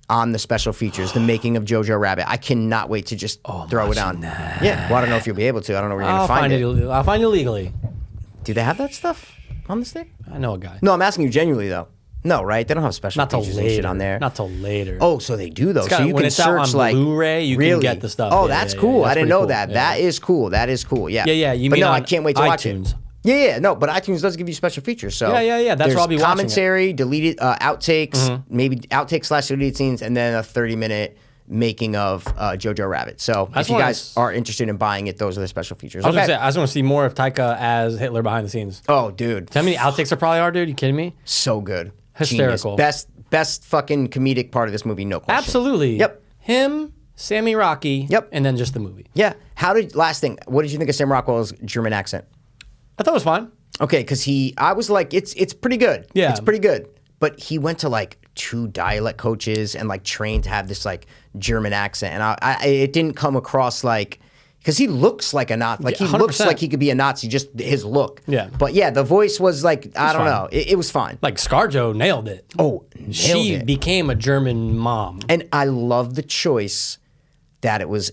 B: on the special features, the making of Jojo Rabbit. I cannot wait to just throw it on.
A: That.
B: Yeah. Well, I don't know if you'll be able to. I don't know where you're going to find it.
A: I'll find it legally.
B: Do they have that stuff on this thing?
A: I know a guy.
B: No, I'm asking you genuinely, though. No, right? They don't have special
A: Not till
B: features and
A: later.
B: shit on there.
A: Not till later.
B: Oh, so they do, though. So you
A: when
B: can
A: it's out on
B: search, like...
A: Blu-ray, you can get the stuff.
B: Oh,
A: Yeah,
B: that's
A: yeah,
B: cool.
A: yeah.
B: I didn't know
A: Cool.
B: that.
A: Yeah.
B: That is cool. That is cool. Yeah.
A: Yeah. You
B: but
A: mean
B: no, I
A: on
B: can't wait to watch it.
A: iTunes.
B: Yeah. No, but iTunes does give you special features. So
A: Yeah. That's where I'll be watching it.
B: commentary, deleted outtakes, maybe outtakes/deleted scenes, and then a 30-minute making of Jojo Rabbit. So if you guys are interested in buying it, those are the special features.
A: I just want to see more of Taika as Hitler behind the scenes.
B: Oh, dude.
A: How many outtakes there probably are, dude? You kidding me?
B: So good.
A: Hysterical.
B: Genius. Best fucking comedic part of this movie, no question.
A: Absolutely.
B: Yep.
A: Him, Sammy Rocky.
B: Yep.
A: And then just the movie.
B: Yeah. Last thing, what did you think of Sam Rockwell's German accent?
A: I thought it was fine.
B: Okay, because I was like, it's pretty good.
A: Yeah.
B: It's pretty good. But he went to like 2 dialect coaches and like trained to have this like German accent. And it didn't come across like, because he looks like a Nazi. Like he
A: 100%.
B: looks like he could be a Nazi, just his look.
A: Yeah.
B: But yeah, the voice was like, I don't
A: fine.
B: know. It was fine.
A: Like ScarJo nailed it.
B: Oh, nailed
A: She
B: it.
A: became a German mom.
B: And I love the choice that it was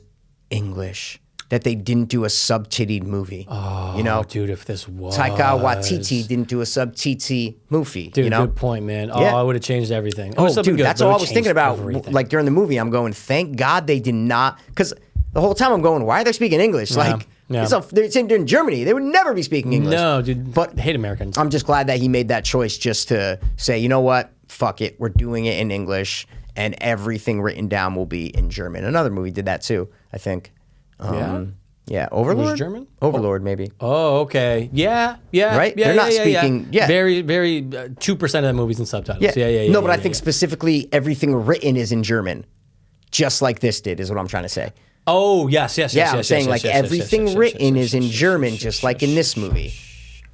B: English, that they didn't do a sub-tittied movie.
A: Oh,
B: you know,
A: dude, if this was...
B: Taika Waititi didn't do a sub-titty movie.
A: Dude,
B: you know?
A: good point, man. Oh,
B: Yeah.
A: I would have changed everything.
B: Oh,
A: Good,
B: dude, that's
A: but it
B: all I
A: would
B: was
A: change
B: thinking about.
A: everything.
B: Like during the movie, I'm going, thank God they did not, because the whole time I'm going, why are they speaking English? Like,
A: yeah.
B: it's in Germany. They would never be speaking English.
A: No, dude,
B: But
A: hate Americans.
B: I'm just glad that he made that choice just to say, you know what? Fuck it. We're doing it in English, and everything written down will be in German. Another movie did that too, I think. Yeah, Overlord?
A: German?
B: Overlord, maybe.
A: Oh, okay. Yeah.
B: Right?
A: Yeah,
B: They're not speaking- yeah.
A: Very, 2% of the movies in subtitles. Yeah.
B: No, but I
A: yeah,
B: think
A: yeah.
B: specifically everything written is in German, just like this did, is what I'm trying to say.
A: Oh, yes.
B: Yeah, I'm saying like everything written is in German, just like in this movie.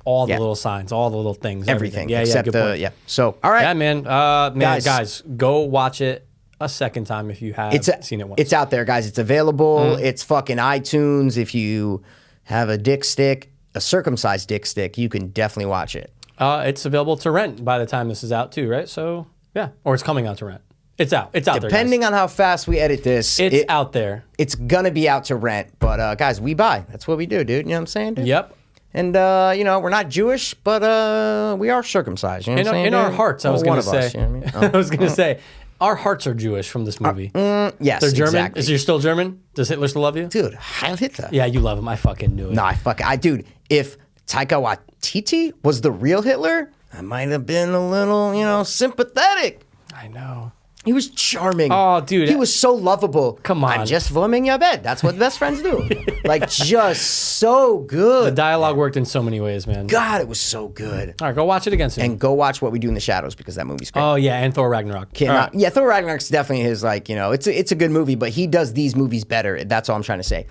A: All the little signs, all the little things,
B: Everything.
A: Yeah,
B: except
A: good
B: the,
A: point.
B: yeah. So, all right.
A: Yeah, man. Guys, go watch it a second time if you have seen it once.
B: It's out there, guys. It's available. It's fucking iTunes. If you have a dick stick, a circumcised dick stick, you can definitely watch it.
A: It's available to rent by the time this is out too, right? So, yeah. Or it's coming out to rent. It's out. It's out there,
B: Depending on how fast we edit this,
A: It's out there.
B: It's gonna be out to rent. But guys, we buy. That's what we do, dude. You know what I'm saying, dude?
A: Yep.
B: And you know, we're not Jewish, but we are circumcised. You know what I'm saying?
A: In our
B: dude?
A: hearts, I was
B: Well,
A: going to
B: one of
A: say.
B: us, you know what I mean?
A: I was going to say, our hearts are Jewish from this movie.
B: Yes,
A: They're German?
B: exactly.
A: Is you still German? Does Hitler still love you?
B: Dude, Heil Hitler.
A: Yeah, you love him. I fucking knew it.
B: No, dude, if Taika Waititi was the real Hitler, I might have been a little, you know, sympathetic.
A: I know.
B: He was charming.
A: Oh, dude.
B: He was so lovable.
A: Come on.
B: I'm just warming your bed. That's what best friends do. Like, just so good.
A: The dialogue worked in so many ways, man.
B: God, it was so good.
A: All right, go watch it again soon.
B: And go watch What We Do in the Shadows, because that movie's great.
A: Oh, yeah, and Thor Ragnarok. All right.
B: Yeah, Thor Ragnarok's definitely his, like, you know, it's a good movie, but he does these movies better. That's all I'm trying to say.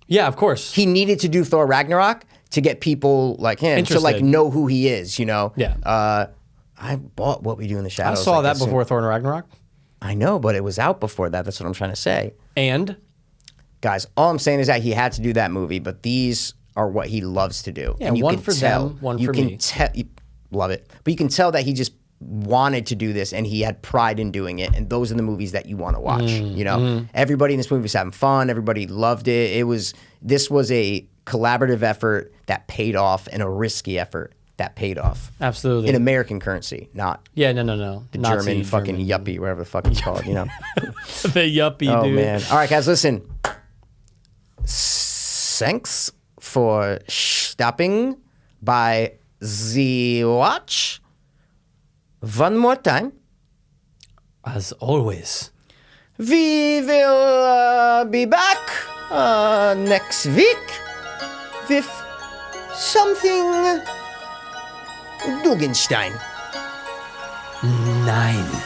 A: Yeah, of course.
B: He needed to do Thor Ragnarok to get people like him to, like,
A: Interested.
B: know who he is, you know?
A: Yeah.
B: I bought What We Do in the
A: I
B: Shadows.
A: saw
B: like,
A: that
B: as soon-
A: before Thor Ragnarok.
B: I know, but it was out before that. That's what I'm trying to say.
A: And
B: Guys, all I'm saying is that he had to do that movie, but these are what he loves to do.
A: Yeah,
B: and you
A: one
B: can
A: for
B: tell,
A: them, one
B: you
A: for
B: can
A: me.
B: Love it. But you can tell that he just wanted to do this and he had pride in doing it. And those are the movies that you want to watch. You know, everybody in this movie was having fun. Everybody loved it. This was a collaborative effort that paid off and a risky effort that paid off.
A: absolutely.
B: In American currency, not
A: Yeah, no.
B: the
A: Nazi
B: German fucking yuppie, whatever the fuck it's called, you know?
A: The yuppie,
B: Oh,
A: dude.
B: man. All right, guys, listen. Thanks for stopping by the watch. One more time.
A: As always.
B: We will be back next week with something Dugenstein.
A: 9.